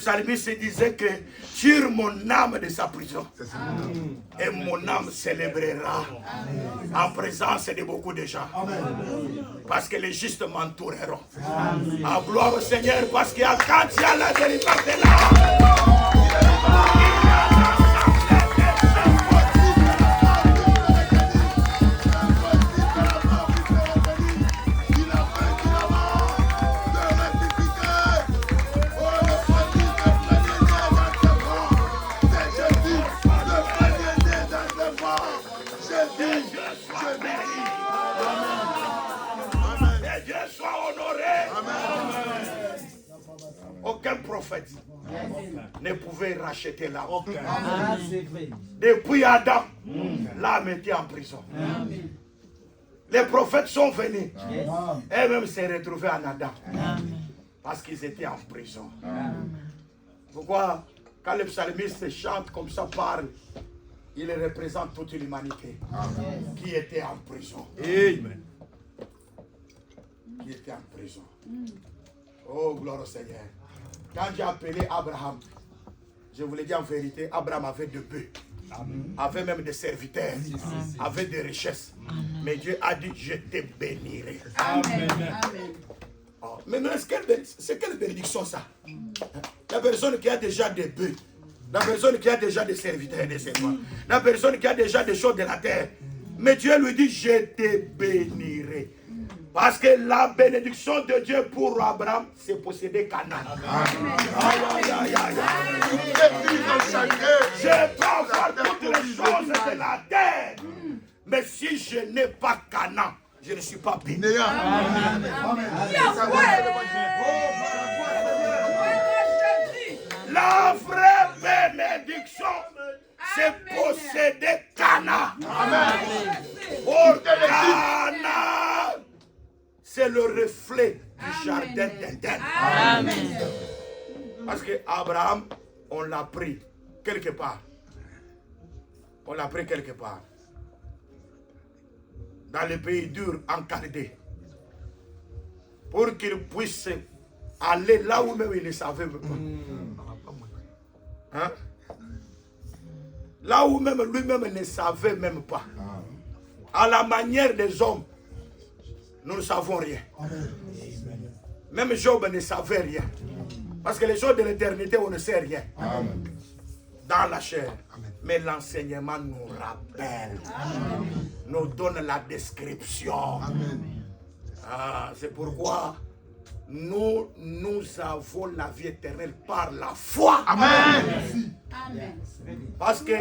Le psalmiste disait que tire mon âme de sa prison. Et mon âme célébrera en présence de beaucoup de gens. Parce que les justes m'entoureront. En gloire au Seigneur, parce qu'il y a quand il y a la délivrance de l'âme. Aucun prophète ne pouvait racheter l'âme. Depuis Adam, l'âme était en prison. Les prophètes sont venus. Et même s'est retrouvés en Adam. Parce qu'ils étaient en prison. Pourquoi, quand le psalmiste chante comme ça, parle, il représente toute l'humanité qui était en prison. Amen. Qui était en prison. Oh, gloire au Seigneur. Quand j'ai appelé Abraham, je vous l'ai dit en vérité, Abraham avait de bœufs, avait même des serviteurs, avait des richesses. Mais Dieu a dit, je te bénirai. Amen. Oh, maintenant, c'est quelle bénédiction ça? La personne qui a déjà des bœufs, la personne qui a déjà des serviteurs et des servants, la personne qui a déjà des choses de la terre. Mais Dieu lui dit, je te bénirai. Parce que la bénédiction de Dieu pour Abraham, c'est posséder Canaan. Je peux avoir toutes les choses de la terre. Mais si je n'ai pas Canaan, je ne suis pas béni. La vraie bénédiction, c'est posséder Canaan. Pour Canaan, c'est le reflet du jardin d'Éden. Parce que Abraham, on l'a pris quelque part. On l'a pris quelque part. Dans le pays dur, en Chaldée. Pour qu'il puisse aller là où même il ne savait pas. Hein? Là où même lui-même ne savait même pas. À la manière des hommes, nous ne savons rien. Même Job ne savait rien. Parce que les choses de l'éternité, on ne sait rien. Dans la chair. Mais l'enseignement nous rappelle. Nous donne la description. C'est pourquoi nous avons la vie éternelle par la foi. Amen. Parce que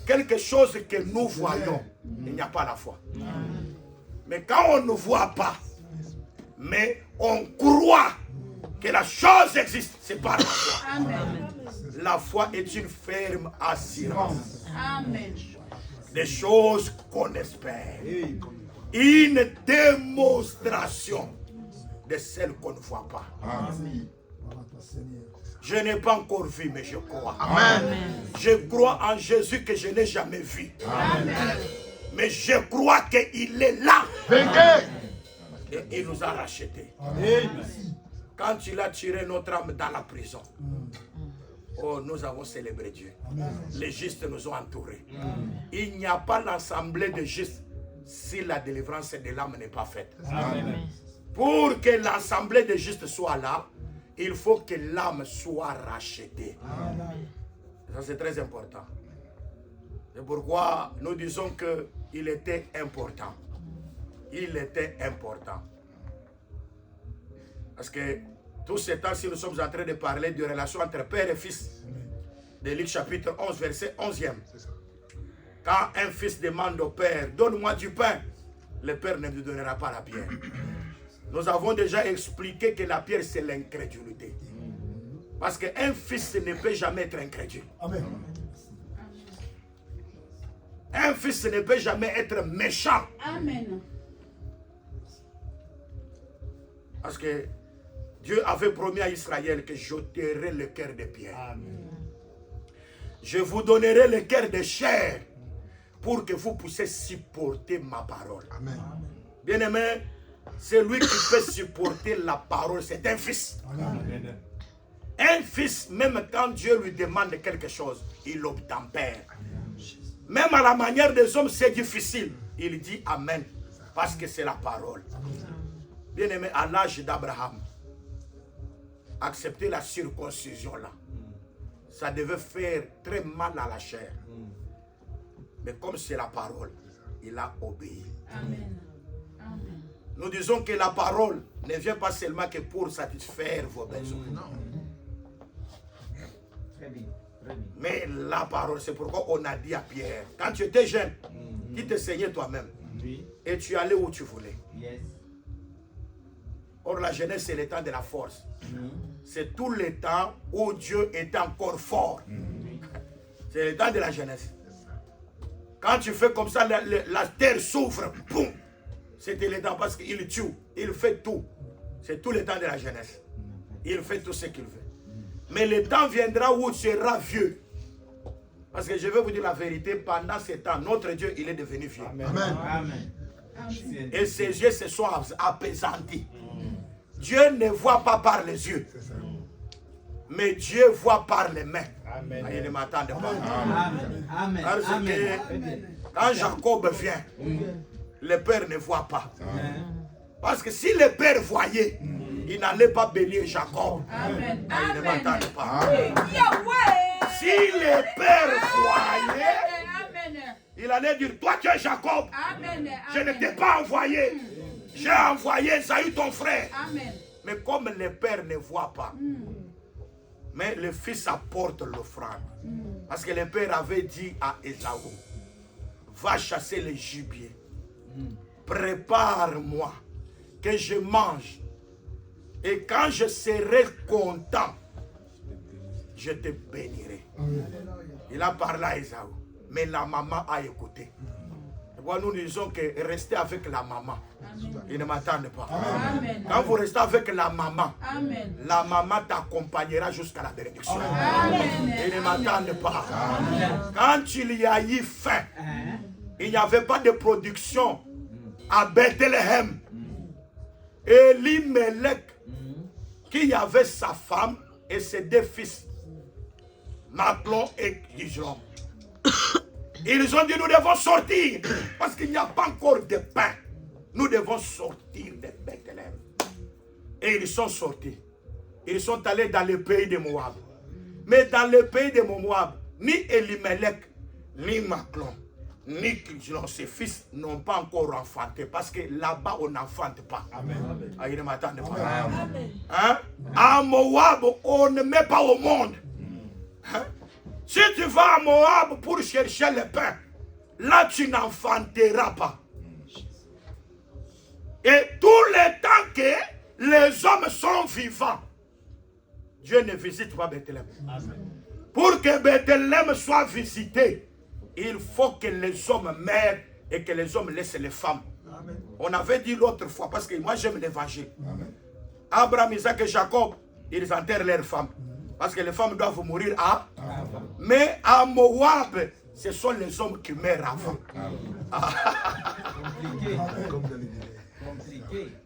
quelque chose que nous voyons, il n'y a pas la foi. Mais quand on ne voit pas, mais on croit que la chose existe, c'est par la foi. Amen. La foi est une ferme assurance des choses qu'on espère. Une démonstration de celles qu'on ne voit pas. Amen. Je n'ai pas encore vu, mais je crois. Amen. Je crois en Jésus que je n'ai jamais vu. Amen. Mais je crois qu'il est là. Et il nous a rachetés. Quand il a tiré notre âme dans la prison, oh, nous avons célébré Dieu. Les justes nous ont entourés. Il n'y a pas l'assemblée de justes si la délivrance de l'âme n'est pas faite. Pour que l'assemblée de justes soit là, il faut que l'âme soit rachetée. Ça, c'est très important. C'est pourquoi nous disons qu'il était important. Il était important. Parce que tout ce temps-ci, nous sommes en train de parler de relation entre père et fils. De Luc chapitre 11, verset 11e. Quand un fils demande au père, donne-moi du pain, le père ne lui donnera pas la pierre. Nous avons déjà expliqué que la pierre, c'est l'incrédulité. Parce qu'un fils ne peut jamais être incrédule. Amen. Un fils ne peut jamais être méchant. Amen. Parce que Dieu avait promis à Israël que j'ôterai le cœur de pierre. Amen. Je vous donnerai le cœur de chair pour que vous puissiez supporter ma parole. Amen. Bien-aimé, celui qui peut supporter la parole, c'est un fils. Amen. Un fils, même quand Dieu lui demande quelque chose, il obtempère. Même à la manière des hommes, c'est difficile. Il dit Amen, parce que c'est la parole. Bien-aimé, à l'âge d'Abraham, accepter la circoncision là, ça devait faire très mal à la chair. Mais comme c'est la parole, il a obéi. Amen. Amen. Nous disons que la parole ne vient pas seulement que pour satisfaire vos besoins. Non. Très bien. Mais la parole, c'est pourquoi on a dit à Pierre, quand tu étais jeune, tu te saignais toi-même. Et tu allais où tu voulais. Yes. Or, la jeunesse, c'est le temps de la force. C'est tout le temps où Dieu est encore fort. C'est le temps de la jeunesse. Quand tu fais comme ça, la terre s'ouvre. Boum. C'était le temps parce qu'il tue. Il fait tout. C'est tout le temps de la jeunesse. Il fait tout ce qu'il veut. Mais le temps viendra où tu seras vieux. Parce que je vais vous dire la vérité, pendant ce temps, notre Dieu, il est devenu vieux. Amen. Amen. Et ses yeux se sont apaisantis. Dieu ne voit pas par les yeux. Mais Dieu voit par les mains. Amen. Il ne m'attend pas. Amen. Amen. Parce que quand Jacob vient, le père ne voit pas. Amen. Parce que si le père voyait, il n'allait pas bénir Jacob. Amen. Il ne m'attend pas. Amen. Si le père voyait, il allait dire, toi tu es Jacob. Amen. Je ne t'ai pas envoyé. J'ai envoyé Esaü ton frère. Amen. Mais comme le père ne voit pas, mais le fils apporte l'offrande. Parce que le père avait dit à Esaü, va chasser les gibiers. Prépare-moi que je mange. Et quand je serai content, je te bénirai. Il a parlé à Esaü. Mais la maman a écouté. Nous disons que restez avec la maman. Ils ne m'attendent pas. Amen. Quand vous restez avec la maman, amen, la maman t'accompagnera jusqu'à la bénédiction. Ils ne m'attendent pas. Amen. Quand il y a eu faim, il n'y avait pas de production à Bethléem. Elimelech, qui avait sa femme et ses deux fils, Maclon et Gijlon. Ils ont dit, nous devons sortir, parce qu'il n'y a pas encore de pain. Nous devons sortir de Bethléem. Et ils sont sortis. Ils sont allés dans le pays de Moab. Mais dans le pays de Moab, ni Elimelech, ni Maclon, ni Gijlon, ses fils, n'ont pas encore enfanté. Parce que là-bas, on n'enfante pas. Amen. Ah, il ne m'attend pas. Amen. Hein? À Moab, on ne met pas au monde. Hein? Si tu vas à Moab pour chercher le pain, là tu n'enfanteras pas. Et tout le temps que les hommes sont vivants, Dieu ne visite pas Bethléem. Pour que Bethléem soit visité, il faut que les hommes meurent et que les hommes laissent les femmes. Amen. On avait dit l'autre fois, parce que moi j'aime l'évangile. Abraham, Isaac et Jacob, ils enterrent leurs femmes. Parce que les femmes doivent mourir avant. Mais à Moab, ce sont les hommes qui meurent avant.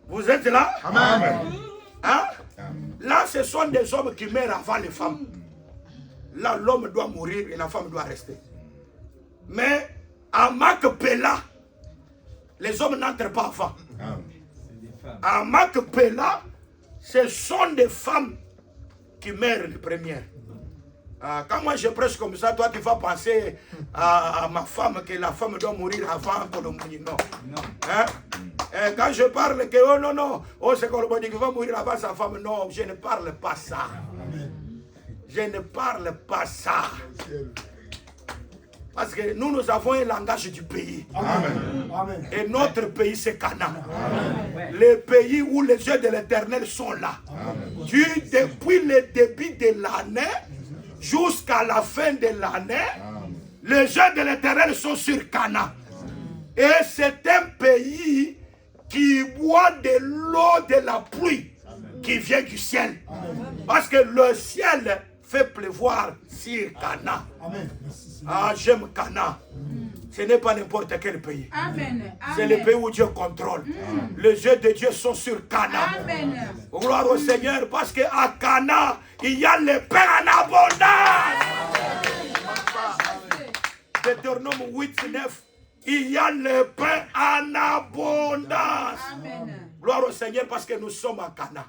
Vous êtes là? Amen. Hein? Là, ce sont des hommes qui meurent avant les femmes. Là, l'homme doit mourir et la femme doit rester. Mais à Macpéla, les hommes n'entrent pas avant. À Macpéla, ce sont des femmes qui meurent les premières. Quand moi je prêche comme ça, toi tu vas penser à ma femme, que la femme doit mourir avant que le mourir. Non. Hein? Quand je parle que oh non, non, oh c'est que le mourir qui va mourir avant sa femme, non, je ne parle pas ça. Je ne parle pas ça. Parce que nous avons un langage du pays. Amen. Et notre pays, c'est Canaan. Le pays où les yeux de l'Éternel sont là. Depuis le début de l'année jusqu'à la fin de l'année, les yeux de l'Éternel sont sur Canaan. Et c'est un pays qui boit de l'eau de la pluie qui vient du ciel. Parce que le ciel fait pleuvoir sur Canaan. Ah, j'aime Canaan. Ce n'est pas n'importe quel pays. Amen. C'est le pays où Dieu contrôle. Les yeux de Dieu sont sur Cana. Amen. Gloire au Seigneur, parce qu'à Cana, il y a le pain en abondance. Deutéronome 8, 9, il y a le pain en abondance. Amen. Gloire au Seigneur, parce que nous sommes à Cana.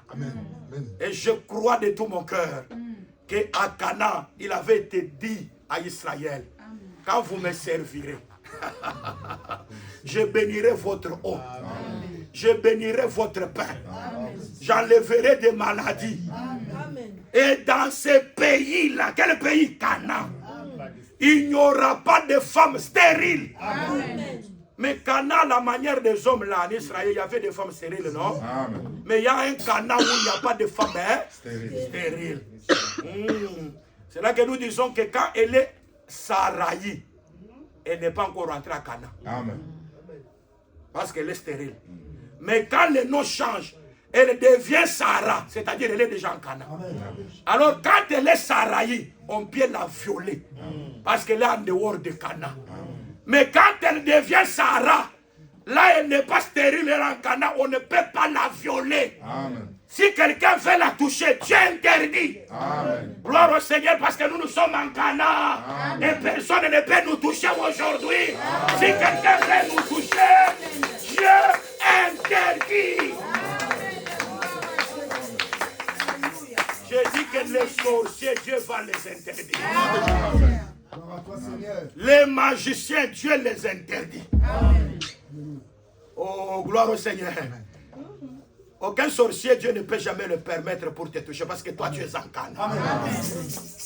Et je crois de tout mon cœur qu'à Cana, il avait été dit à Israël, quand vous me servirez, je bénirai votre eau, je bénirai votre pain, j'enlèverai des maladies. Et dans ce pays-là, quel pays? Cana, il n'y aura pas de femmes stériles. Mais Cana, la manière des hommes là en Israël, il y avait des femmes stériles, non? Mais il y a un Cana où il n'y a pas de femmes stériles. C'est là que nous disons que quand elle est Saraï, elle n'est pas encore rentrée à Cana. Parce qu'elle est stérile. Mais quand le nom change, elle devient Sarah, c'est-à-dire elle est déjà en Cana. Alors quand elle est Saraï, on peut la violer. Parce qu'elle est en dehors de Cana. Mais quand elle devient Sarah, là elle n'est pas stérile, elle est en Cana, on ne peut pas la violer. Si quelqu'un veut la toucher, Dieu interdit. Gloire au Seigneur, parce que nous sommes en Cana. Et personne ne peut nous toucher aujourd'hui. Si quelqu'un veut nous toucher, Dieu interdit. Je dis que les sorciers, Dieu va les interdire. Les magiciens, Dieu les interdit. Oh, gloire au Seigneur. Aucun sorcier, Dieu ne peut jamais le permettre pour te toucher parce que toi, tu es en Cana.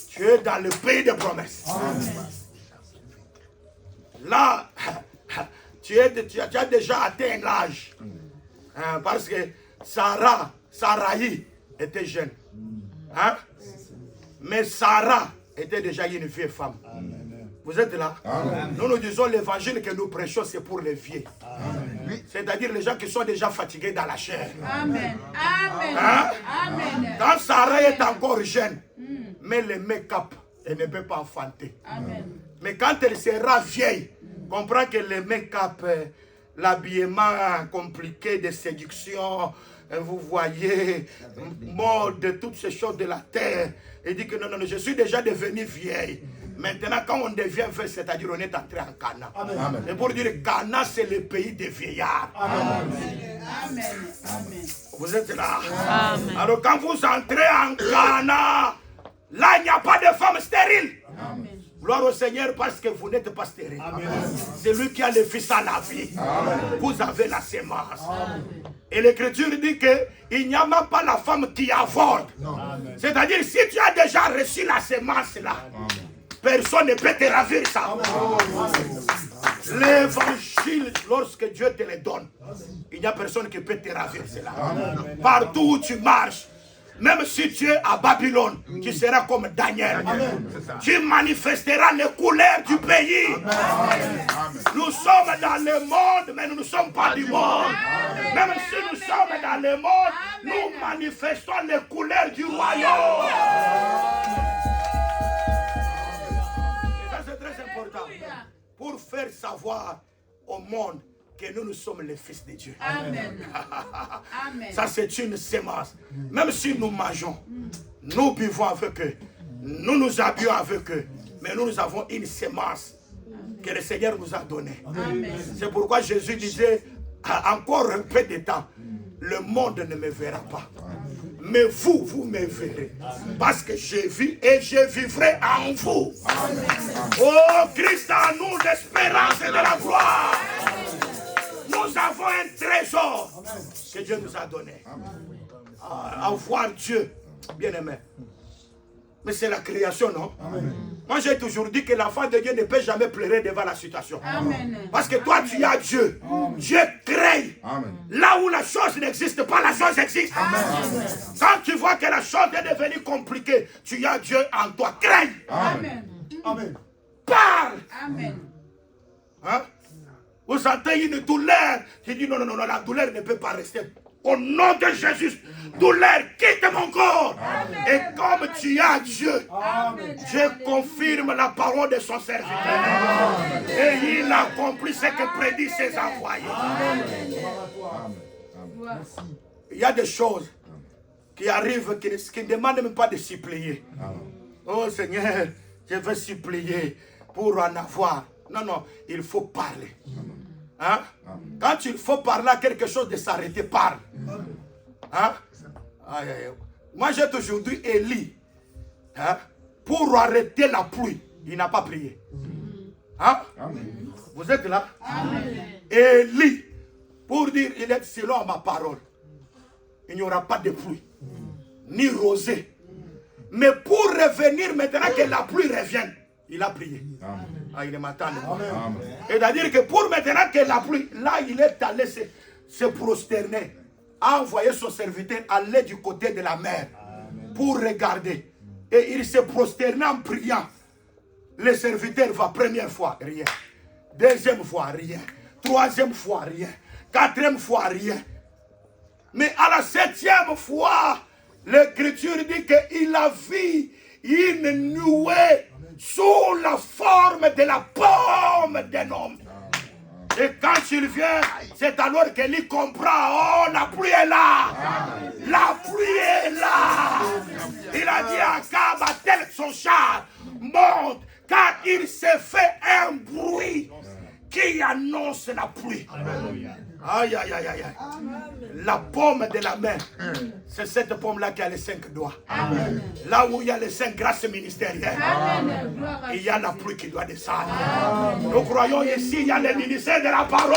Tu es dans le pays de promesses. Là, tu as déjà atteint l'âge. Parce que Saraï était jeune. Mais Sarah était déjà une vieille femme. Vous êtes là? Nous nous disons l'évangile que nous prêchons, c'est pour les vieux. C'est-à-dire les gens qui sont déjà fatigués dans la chair. Amen. Quand Sarah est encore jeune, mais le make-up, elle ne peut pas enfanter. Mais quand elle sera vieille, comprend que le make-up, l'habillement compliqué de séduction, vous voyez, mode, toutes ces choses de la terre, et dit que non, je suis déjà devenue vieille. Maintenant, quand on devient vieux, c'est-à-dire on est entré en Cana. Et pour dire Cana, c'est le pays des vieillards. Vous êtes là? Alors quand vous entrez en Cana, là, il n'y a pas de femme stérile. Gloire au Seigneur, parce que vous n'êtes pas stérile. C'est lui qui a le fils à la vie. Vous avez la sémence. Et l'Écriture dit qu'il n'y a même pas la femme qui avorte. C'est-à-dire, si tu as déjà reçu la sémence là, personne ne peut te ravir ça. L'évangile, lorsque Dieu te le donne, il n'y a personne qui peut te ravir cela. Partout où tu marches, même si tu es à Babylone, tu seras comme Daniel. Tu manifesteras les couleurs du pays. Nous sommes dans le monde, mais nous ne sommes pas du monde. Même si nous sommes dans le monde, nous manifestons les couleurs du royaume. Et ça, c'est très important. Pour faire savoir au monde que nous sommes les fils de Dieu. Amen. Ça, c'est une sémence. Même si nous mangeons, nous buvons avec eux, nous nous habillons avec eux, mais nous avons une sémence que le Seigneur nous a donnée. C'est pourquoi Jésus disait, encore un peu de temps, le monde ne me verra pas. Mais vous, vous me verrez. Parce que je vis et je vivrai en vous. Oh, Christ en nous, l'espérance et de la gloire. Nous avons un trésor que Dieu nous a donné. À voir Dieu, bien aimé. Mais c'est la création, non? Moi, j'ai toujours dit que l'enfant de Dieu ne peut jamais pleurer devant la situation. Parce que toi, tu as Dieu. Dieu crée. Là où la chose n'existe pas, la chose existe. Quand tu vois que la chose est devenue compliquée, tu as Dieu en toi. Crée. Parle. Hein? Vous sentez une douleur. Tu dis non, la douleur ne peut pas rester Au nom de Jésus, douleur, quitte mon corps. Amen. Et comme tu as Dieu, amen, je confirme la parole de son serviteur. Amen. Et il accomplit ce que prédit ses envoyés. Amen. Amen. Il y a des choses qui arrivent qui ne demandent même pas de supplier. Oh Seigneur, je veux supplier pour en avoir. Non, non, il faut parler. Hein? Quand il faut parler à quelque chose de s'arrêter, parle. Hein? Moi j'ai toujours dit Élie, hein? Pour arrêter la pluie, il n'a pas prié. Hein? Vous êtes là? Élie, pour dire il est selon ma parole, il n'y aura pas de pluie, ni rosée. Mais pour revenir maintenant que la pluie revienne, il a prié. Ah, il m'attend. C'est-à-dire que pour maintenant que la pluie, là il est allé se prosterner, a envoyé son serviteur aller du côté de la mer. Amen. Pour regarder. Et il se prosternait en priant. Le serviteur va première fois, rien. Deuxième fois, rien. Troisième fois, rien. Quatrième fois, rien. Mais à la septième fois, l'Écriture dit qu'il a vu une nuée sous la forme de la paume d'un homme. Et quand il vient, c'est alors qu'il comprend, oh, la pluie est là. La pluie est là. Il a dit à Akab, attelle son char, monte, car il s'est fait un bruit qui annonce la pluie. Aïe, aïe, aïe, aïe. La paume de la main, c'est cette paume-là qui a les 5 doigts. Amen. Là où il y a les 5 grâces ministérielles, il y a la pluie qui doit descendre. Amen. Nous croyons ici, il y a le ministère de la parole.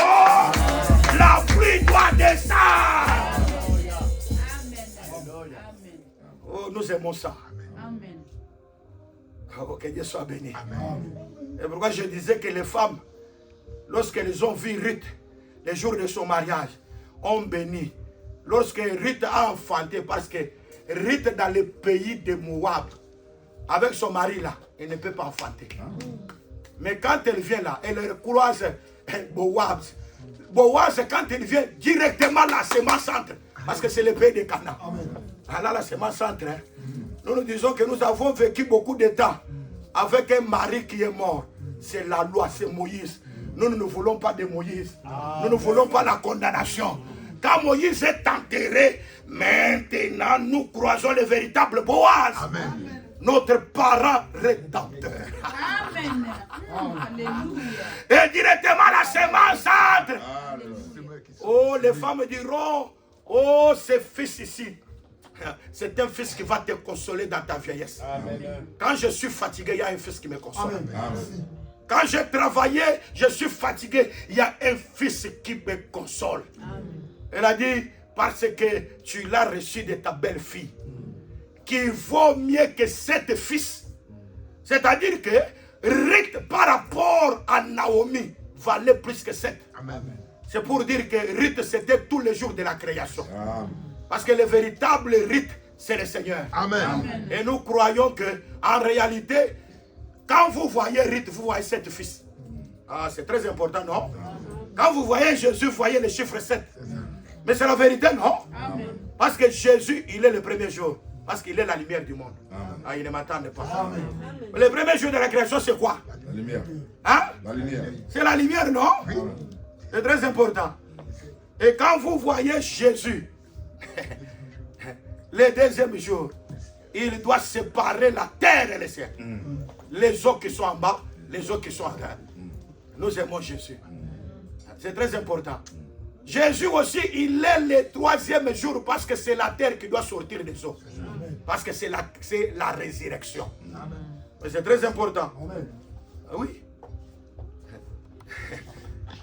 La pluie doit descendre. Oh, nous aimons ça. Amen. Oh, que Dieu soit béni. Amen. Et pourquoi je disais que les femmes, lorsqu'elles ont vu Ruth, les jours de son mariage, ont béni. Lorsque Ruth a enfanté, parce que Ruth dans le pays de Moab, avec son mari là, elle ne peut pas enfanter. Mais quand elle vient là, elle croise Boaz. Boaz, quand il vient, directement la semence entre. Parce que c'est le pays de Canaan. Alors la semence entre. Hein. Nous nous disons que nous avons vécu beaucoup de temps avec un mari qui est mort. C'est la loi, c'est Moïse. Nous ne voulons pas de Moïse. Nous ne voulons pas la condamnation. Quand Moïse est enterré, maintenant nous croisons le véritable Boaz. Amen. Notre parent rédempteur. Amen. Et directement la semence entre. Oh, les femmes diront, oh, ce fils ici, c'est un fils qui va te consoler dans ta vieillesse. Amen. Quand je suis fatigué, il y a un fils qui me console. Amen. Quand j'ai travaillé, je suis fatigué, il y a un fils qui me console. Amen. Elle a dit, parce que tu l'as reçu de ta belle-fille, qu'il vaut mieux que 7 fils. C'est-à-dire que Ruth, par rapport à Naomi, valait plus que 7. C'est pour dire que Ruth, c'était tous les jours de la création. Amen. Parce que le véritable Ruth, c'est le Seigneur. Amen. Amen. Et nous croyons que, en réalité, quand vous voyez Ruth, vous voyez 7 fils. Ah, c'est très important, non? Quand vous voyez Jésus, vous voyez le chiffre 7. Mais c'est la vérité, non? Amen. Parce que Jésus, il est le premier jour. Parce qu'il est la lumière du monde. Amen. Ah, il ne m'attendait pas. Amen. Le premier jour de la création, c'est quoi? La lumière. Hein? La lumière. C'est la lumière, non? Amen. C'est très important. Et quand vous voyez Jésus, le deuxième jour, il doit séparer la terre et le ciel. Les eaux qui sont en bas, les eaux qui sont en terre. Nous aimons Jésus. C'est très important. Jésus aussi, il est le 3e jour parce que c'est la terre qui doit sortir des eaux. Parce que c'est la résurrection. C'est très important. Oui.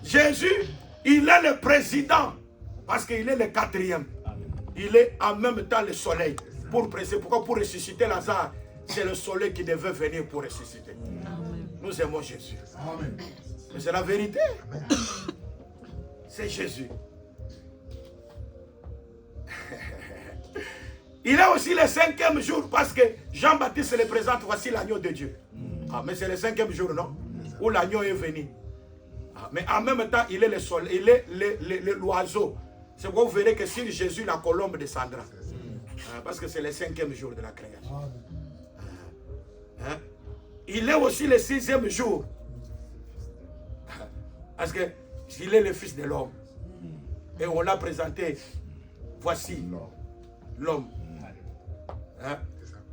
Jésus, il est le président parce qu'il est le 4e. Il est en même temps le soleil. Pourquoi? Pour ressusciter Lazare, c'est le soleil qui devait venir pour ressusciter. Nous aimons Jésus. Mais c'est la vérité. C'est Jésus. Il est aussi le 5e jour parce que Jean-Baptiste le présente, voici l'agneau de Dieu. Ah, mais c'est le 5e jour, non? Où l'agneau est venu. Ah, mais en même temps, il est le soleil, il est l'oiseau. C'est pourquoi vous verrez que sur Jésus, la colombe descendra. Parce que c'est le 5e jour de la création. Il est aussi le 6e jour. Parce qu'il est le fils de l'homme. Et on l'a présenté. Voici l'homme.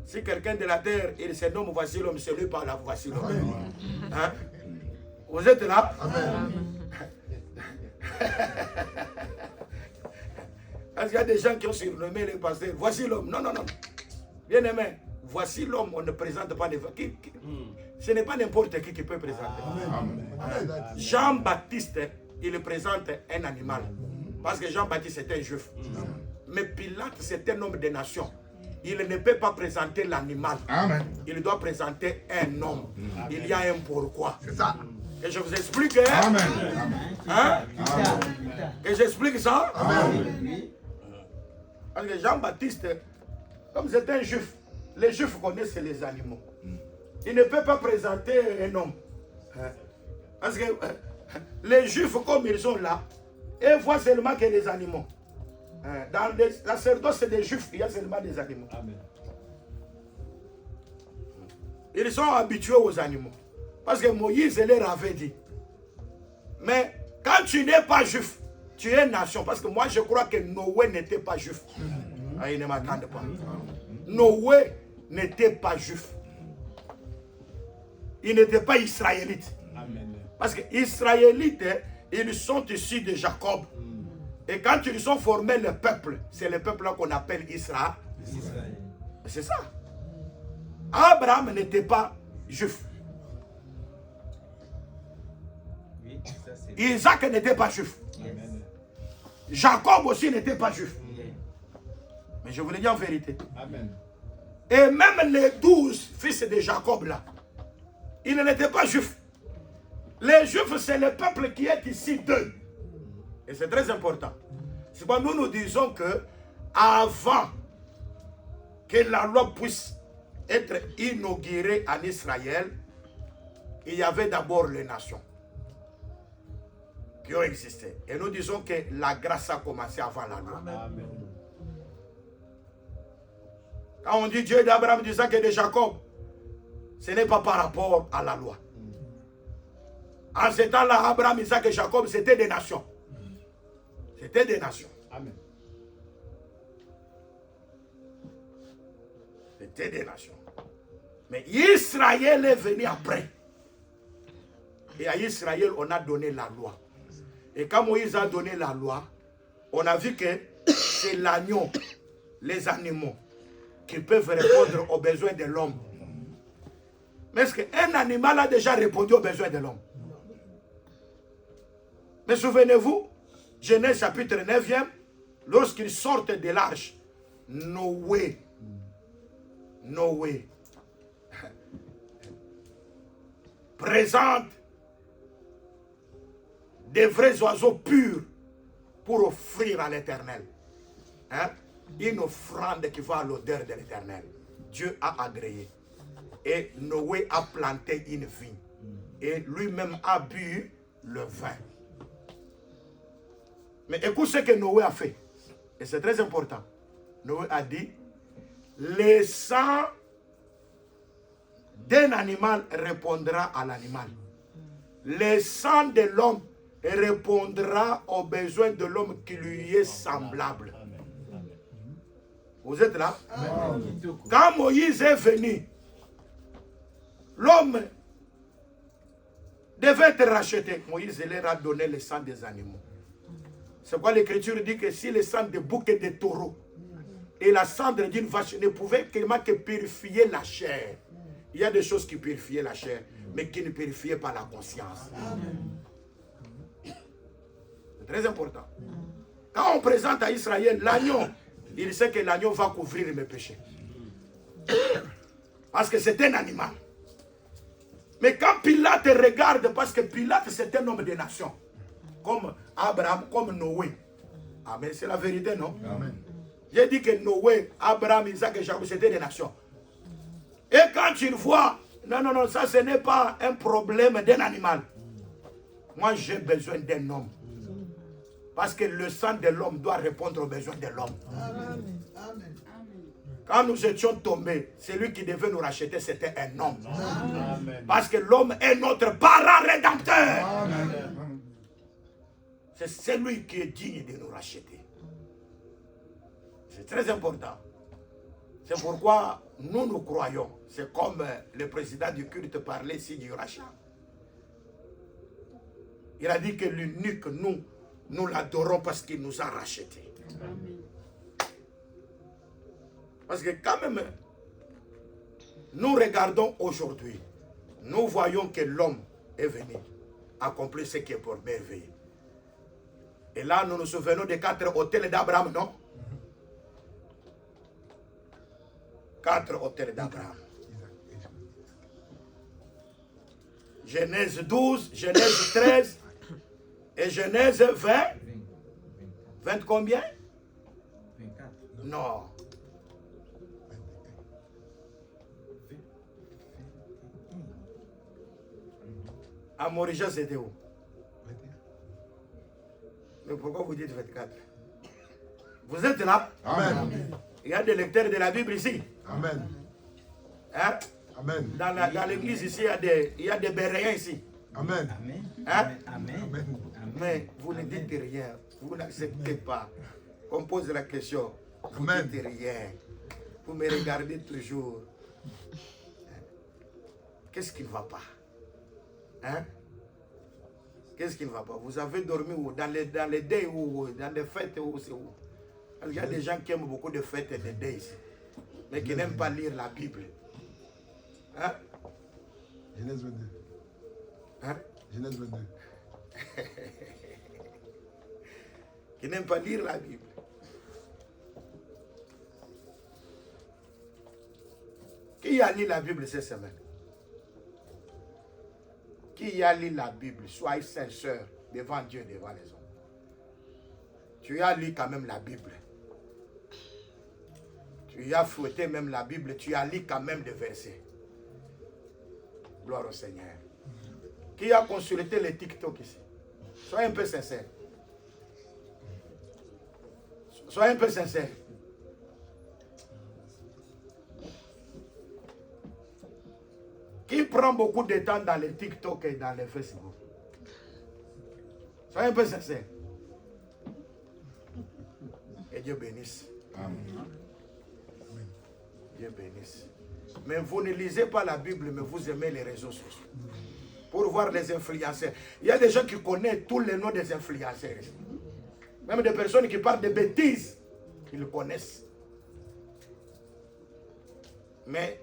Si quelqu'un de la terre, il se nomme voici l'homme, c'est lui par la voici l'homme. Vous êtes là? Amen. Parce qu'il y a des gens qui ont surnommé les pasteurs. Voici l'homme. Non, non, non. Bien aimé, voici l'homme, on ne présente pas des... Ce n'est pas n'importe qui peut présenter. Jean-Baptiste, il présente un animal. Parce que Jean-Baptiste était un juif. Mais Pilate, c'est un homme de nation. Il ne peut pas présenter l'animal. Il doit présenter un homme. Il y a un pourquoi. C'est ça. Et je vous explique. Amen. Hein? Et j'explique ça. Amen. Parce que Jean-Baptiste, comme c'est un juif, les juifs connaissent les animaux. Il ne peut pas présenter un homme. Parce que les juifs, comme ils sont là, ils voient seulement que les animaux. Dans les sacerdoces des juifs, il y a seulement des animaux. Amen. Ils sont habitués aux animaux. Parce que Moïse leur avait dit. Mais quand tu n'es pas juif, tu es nation. Parce que moi je crois que Noé n'était pas juif. Il ne m'attendent pas. Noé n'était pas juif. Il n'était pas israélite. Amen. Parce que Israélites, ils sont issus de Jacob. Et quand ils ont formé le peuple, c'est le peuple qu'on appelle Israël. C'est ça. Abraham n'était pas juif. Isaac n'était pas juif. Jacob aussi n'était pas juif. Mais je vous le dis en vérité. Amen. Et même les 12 fils de Jacob là, ils n'étaient pas juifs. Les juifs, c'est le peuple qui est ici d'eux. Et c'est très important. C'est pourquoi nous disons que avant que la loi puisse être inaugurée en Israël, il y avait d'abord les nations qui ont existé. Et nous disons que la grâce a commencé avant la loi. Amen. Quand on dit Dieu d'Abraham, d'Isaac et de Jacob, ce n'est pas par rapport à la loi. En ce temps-là, Abraham, Isaac et Jacob, c'était des nations. C'était des nations. Amen. C'était des nations. Mais Israël est venu après. Et à Israël, on a donné la loi. Et quand Moïse a donné la loi, on a vu que c'est l'agneau, les animaux, qui peuvent répondre aux besoins de l'homme. Mais est-ce qu'un animal a déjà répondu aux besoins de l'homme? Mais souvenez-vous, Genèse chapitre 9e, lorsqu'ils sortent de l'arche, Noé présente des vrais oiseaux purs pour offrir à l'Éternel. Une offrande qui va à l'odeur de l'Éternel. Dieu a agréé. Et Noé a planté une vigne. Et lui-même a bu le vin. Mais écoute ce que Noé a fait. Et c'est très important. Noé a dit, le sang d'un animal répondra à l'animal. Le sang de l'homme répondra aux besoins de l'homme qui lui est semblable. Vous êtes là? Amen. Quand Moïse est venu, l'homme devait être racheté. Moïse leur a donné le sang des animaux. C'est pourquoi l'Écriture dit que si le sang de bouc et de taureau et la cendre d'une vache ne pouvaient que purifier la chair, il y a des choses qui purifiaient la chair, mais qui ne purifiaient pas la conscience. C'est très important. Quand on présente à Israël l'agneau, il sait que l'agneau va couvrir mes péchés. Parce que c'est un animal. Mais quand Pilate regarde, parce que Pilate c'est un homme de nation, comme Abraham, comme Noé. Amen, c'est la vérité, non? Amen. J'ai dit que Noé, Abraham, Isaac et Jacob, c'était des nations. Et quand il voit, non, ça ce n'est pas un problème d'un animal. Moi j'ai besoin d'un homme. Parce que le sang de l'homme doit répondre aux besoins de l'homme. Quand nous étions tombés, celui qui devait nous racheter, c'était un homme. Amen. Parce que l'homme est notre parent rédempteur. C'est celui qui est digne de nous racheter. C'est très important. C'est pourquoi nous croyons. C'est comme le président du culte parlait ici du rachat. Il a dit que l'unique, nous l'adorons parce qu'il nous a rachetés. Amen. Parce que quand même, nous regardons aujourd'hui, nous voyons que l'homme est venu accomplir ce qui est pour merveille. Et là, nous nous souvenons des 4 hôtels d'Abraham, non? 4 hôtels d'Abraham. Genèse 12, Genèse 13 et Genèse 20. 20 combien? 24. Non. À Morija, c'était où? Mais pourquoi vous dites 24? Vous êtes là? Amen. Il y a des lecteurs de la Bible ici. Amen. Hein? Amen. Dans l'église ici, il y a des Béréens ici. Amen. Hein? Amen. Mais vous ne dites rien. Vous n'acceptez pas. On pose la question. Vous ne dites rien. Vous me regardez toujours. Qu'est-ce qui ne va pas? Hein? Qu'est-ce qui ne va pas? Vous avez dormi où? Dans les deuils ou dans les fêtes ou c'est où? Parce qu'il y a des gens qui aiment beaucoup de fêtes et de deuils ici, mais qui n'aiment pas lire la Bible. Hein? Genèse 22. Hein? Genèse 22. Qui n'aiment pas lire la Bible. Qui a lu la Bible cette semaine? Qui a lu la Bible? Soyez sincère devant Dieu, devant les hommes. Tu as lu quand même la Bible. Tu as fouetté même la Bible. Tu as lu quand même des versets. Gloire au Seigneur. Qui a consulté les TikTok ici? Soyez un peu sincère. Soyez un peu sincère. Qui prend beaucoup de temps dans les TikTok et dans les Facebook? Soyez un peu sincère. Et Dieu bénisse. Amen. Dieu bénisse. Mais vous ne lisez pas la Bible, mais vous aimez les réseaux sociaux. Pour voir les influenceurs. Il y a des gens qui connaissent tous les noms des influenceurs. Même des personnes qui parlent de bêtises, ils le connaissent. Mais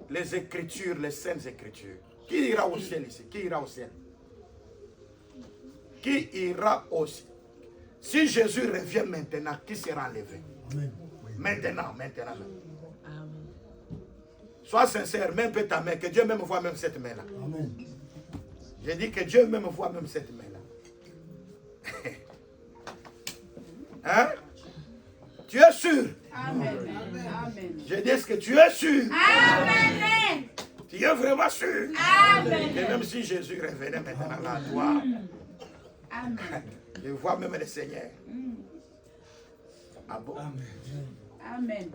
les Écritures, les saintes Écritures, qui ira au ciel ici? Qui ira au ciel? Qui ira au ciel? Si Jésus revient maintenant, qui sera enlevé? Amen. Maintenant. Amen. Sois sincère, même peut ta main, que Dieu même voit même cette main-là. J'ai dit que Dieu même voit même cette main-là. Hein? Tu es sûr? Amen. Amen. Je dis, est-ce que tu es sûr? Amen. Tu es vraiment sûr? Amen. Et même si Jésus revenait maintenant à toi, Amen. je vois même le Seigneur. Ah bon? Amen.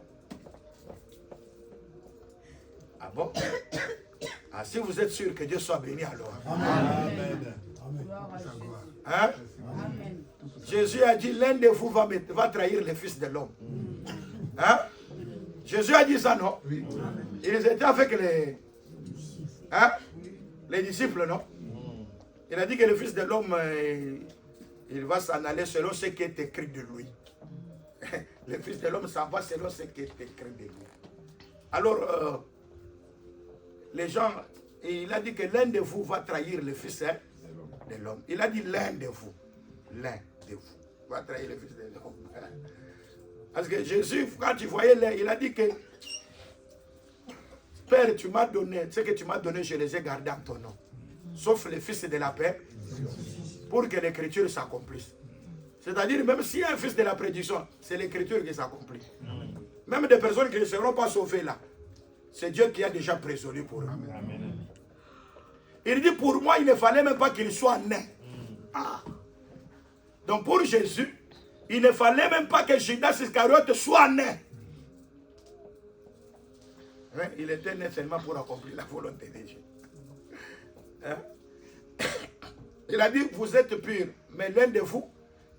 Ah bon? Ah, si vous êtes sûr que Dieu soit béni alors. Amen. Gloire à Jésus. Hein? Amen. Jésus a dit, l'un de vous va trahir le Fils de l'homme. Hein? Jésus a dit ça, non? Oui. Ils étaient avec les disciples, non? Il a dit que le Fils de l'homme, il va s'en aller selon ce qui est écrit de lui. Le Fils de l'homme s'en va selon ce qui est écrit de lui. Alors, les gens, il a dit que l'un de vous va trahir le Fils de l'homme. Il a dit l'un de vous. L'un de vous va trahir le Fils de l'homme. Parce que Jésus, quand il voyait l'un, il a dit que Père, tu m'as donné, ce que tu m'as donné, je les ai gardés en ton nom. Sauf le Fils de la paix, pour que l'écriture s'accomplisse. C'est-à-dire, même s'il y a un fils de la prédiction, c'est l'écriture qui s'accomplit. Même des personnes qui ne seront pas sauvées là, c'est Dieu qui a déjà résolu pour eux. Amen. Il dit, pour moi, il ne fallait même pas qu'il soit né. Ah. Donc pour Jésus, il ne fallait même pas que Judas Iscariote soit né. Hein? Il était né seulement pour accomplir la volonté de Dieu. Hein? Il a dit, vous êtes purs, mais l'un de vous,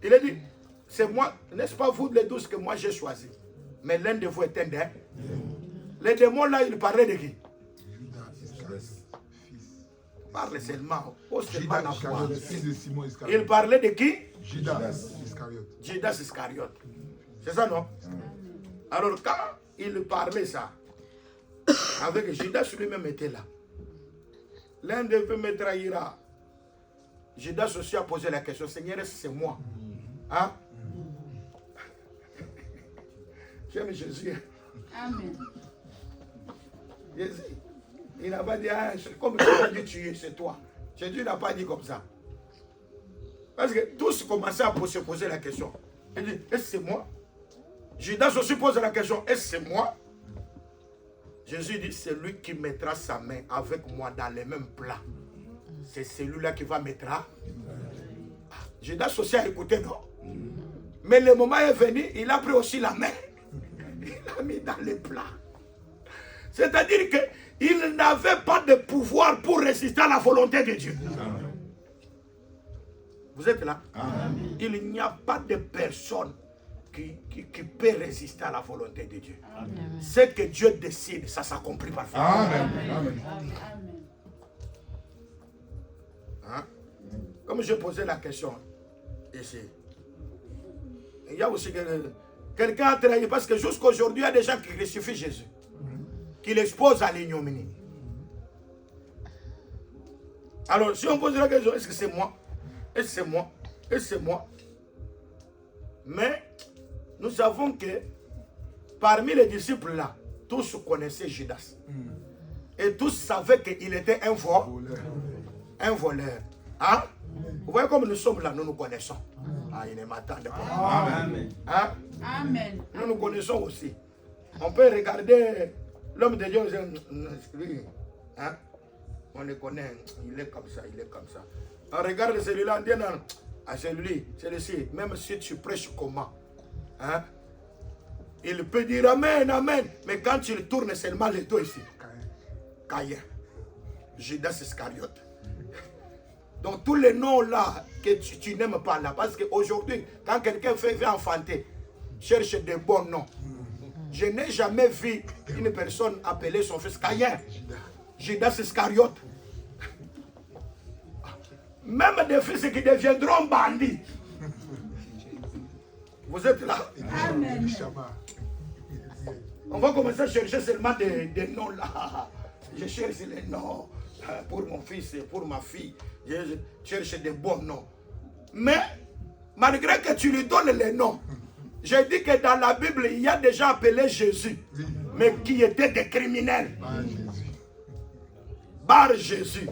il a dit, c'est moi, n'est-ce pas vous les 12 que moi j'ai choisi, mais l'un de vous est un démon. Les démons là, il parlait de qui? Parle seulement. Fils de Simon Il Iscariote. parlait de qui? Judas Iscariote. Judas Iscariote. C'est ça, non? Alors, quand il parlait ça, avec Judas lui-même était là. L'un de vous me trahira. Judas aussi a posé la question, Seigneur, c'est moi. Hein? J'aime Jésus. Amen. Jésus, il n'a pas dit, ah, comme tu as dit tuer, c'est toi. Jésus n'a pas dit comme ça. Parce que tous commençaient à se poser la question. Il dit, est-ce que c'est moi? Judas aussi pose la question, est-ce que c'est moi? Jésus dit, c'est lui qui mettra sa main avec moi dans les mêmes plats. C'est celui-là qui va mettre. Judas aussi a écouté, non? Mais le moment est venu, il a pris aussi la main. Il l'a mis dans les plats. C'est-à-dire qu'il n'avait pas de pouvoir pour résister à la volonté de Dieu. Amen. Vous êtes là? Amen. Il n'y a pas de personne qui peut résister à la volonté de Dieu. Amen. Ce que Dieu décide, ça s'accomplit parfaitement. Amen. Amen. Amen. Hein? Comme je posais la question ici, il y a aussi quelqu'un a trahi, parce que jusqu'à aujourd'hui, il y a des gens qui crucifient Jésus, qui l'exposent à l'ignominie. Alors, si on pose la question, est-ce que c'est moi? Est-ce que c'est moi? Est-ce que c'est moi? Mais nous savons que parmi les disciples là, tous connaissaient Judas. Et tous savaient qu'il était un voleur. Un voleur. Hein? Vous voyez comme nous sommes là, nous nous connaissons. Ah, il ne m'attend pas. Amen. Hein? Amen. Nous nous connaissons aussi. On peut regarder l'homme de Dieu, lui, hein? On le connaît, il est comme ça, il est comme ça. On regarde celui-là, on dit non, ah, celui-ci, même si tu prêches comment, hein? Il peut dire amen, amen, mais quand il tourne seulement les dos ici, Caïn, Judas Iscariote. Donc tous les noms là que tu n'aimes pas là, parce qu'aujourd'hui, quand quelqu'un veut enfanter, cherche des bons noms. Je n'ai jamais vu une personne appeler son fils Caïn, Judas Iscariote. Même des fils qui deviendront bandits. Vous êtes là? Amen. On va commencer à chercher seulement des noms là. Je cherche les noms pour mon fils et pour ma fille. Je cherche des bons noms. Mais, malgré que tu lui donnes les noms, j'ai dit que dans la Bible, il y a des gens appelés Jésus, mais qui étaient des criminels. Bar Jésus,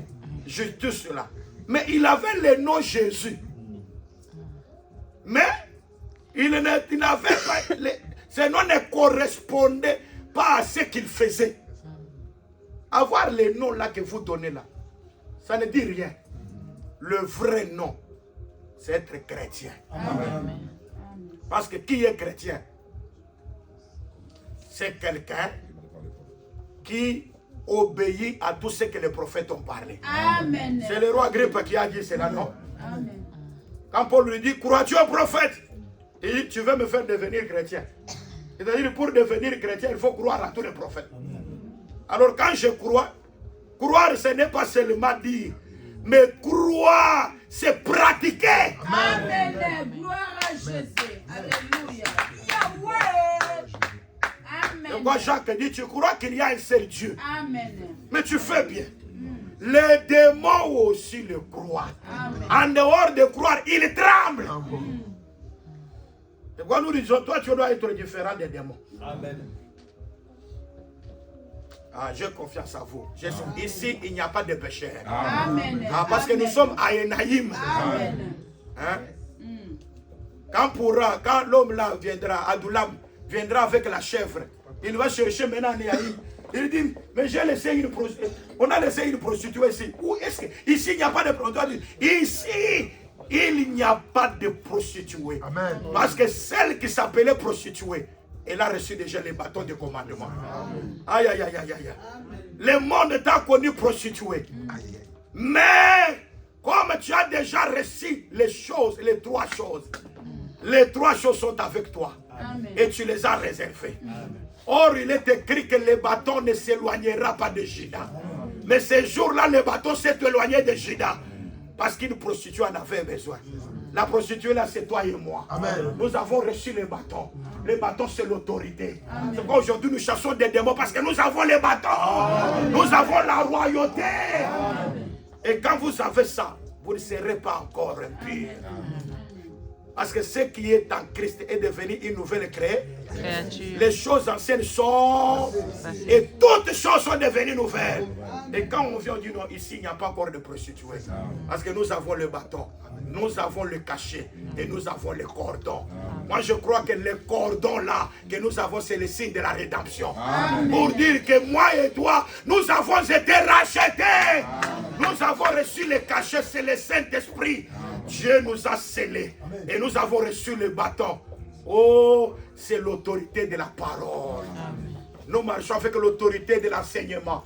juste cela. Mais il avait le nom Jésus. Mais, il n'avait pas... Ce nom ne correspondait pas à ce qu'il faisait. Avoir les noms là que vous donnez là, ça ne dit rien. Le vrai nom, c'est être chrétien. Amen. Parce que qui est chrétien? C'est quelqu'un qui obéit à tout ce que les prophètes ont parlé. Amen. C'est le roi Agrippa qui a dit cela, non? Amen. Quand Paul lui dit, crois-tu au prophète? Il dit, tu veux me faire devenir chrétien. C'est-à-dire, pour devenir chrétien, il faut croire à tous les prophètes. Alors quand je crois, croire ce n'est pas seulement dire, mais croire, c'est pratiquer. Amen. Gloire à Jésus. Alléluia. Yahweh. Amen. Donc quand Jacques dit, tu crois qu'il y a un seul Dieu. Amen. Mais tu fais bien. Les démons aussi le croient. Amen. En dehors de croire, ils tremblent. Et quand nous disons, toi tu dois être différent des démons. Amen. Ah, j'ai confiance à vous. Ici, il n'y a pas de péché. Amen. Ah, parce que nous sommes à Enaïm. Amen. Hein? Quand l'homme là viendra, Adoulam viendra avec la chèvre, il va chercher maintenant Enaïm. Il dit, mais j'ai laissé une prostituée. On a laissé une prostituée ici. Où est-ce que ici il n'y a pas de prostituée? Ici, il n'y a pas de prostituée. Amen. Parce que celle qui s'appelait prostituée, elle a reçu déjà les bâtons de commandement. Aïe, aïe, aïe, aïe, aïe. Le monde t'a connu prostituée. Mais, comme tu as déjà reçu les choses, les 3 choses, les 3 choses sont avec toi. Amen. Et tu les as réservées. Or, il est écrit que le bâton ne s'éloignera pas de Juda. Mais ce jour-là, le bâton s'est éloigné de Juda. Parce qu'une prostituée en avait besoin. La prostituée là, c'est toi et moi. Amen. Nous avons reçu les bâtons. Les bâtons, c'est l'autorité. C'est pourquoi aujourd'hui nous chassons des démons parce que nous avons les bâtons. Nous avons la royauté. Et quand vous avez ça, vous ne serez pas encore impur. Parce que ce qui est en Christ est devenu une nouvelle créature. Les choses anciennes sont... Et toutes choses sont devenues nouvelles. Et quand on vient, on dit non, ici il n'y a pas encore de prostituée. Parce que nous avons le bâton, nous avons le cachet et nous avons le cordon. Moi je crois que le cordon là que nous avons, c'est le signe de la rédemption. Pour dire que moi et toi, nous avons été rachetés. Nous avons reçu le cachet, c'est le Saint-Esprit. Dieu nous a scellés et nous avons reçu le bâton. Oh, c'est l'autorité de la parole. Nous marchons avec l'autorité de l'enseignement.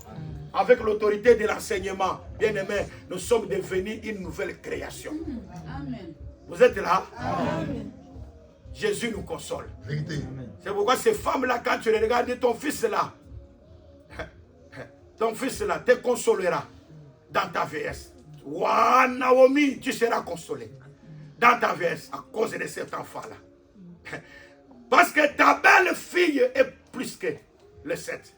Avec l'autorité de l'enseignement, bien aimé, nous sommes devenus une nouvelle création. Amen. Vous êtes là? Amen. Jésus nous console. Vérité. C'est pourquoi ces femmes-là, quand tu les regardes, ton fils là, te consolera dans ta vieillesse. Ouah, Naomi, tu seras consolé dans ta vieillesse à cause de cet enfant-là. Parce que ta belle fille est plus que le 7.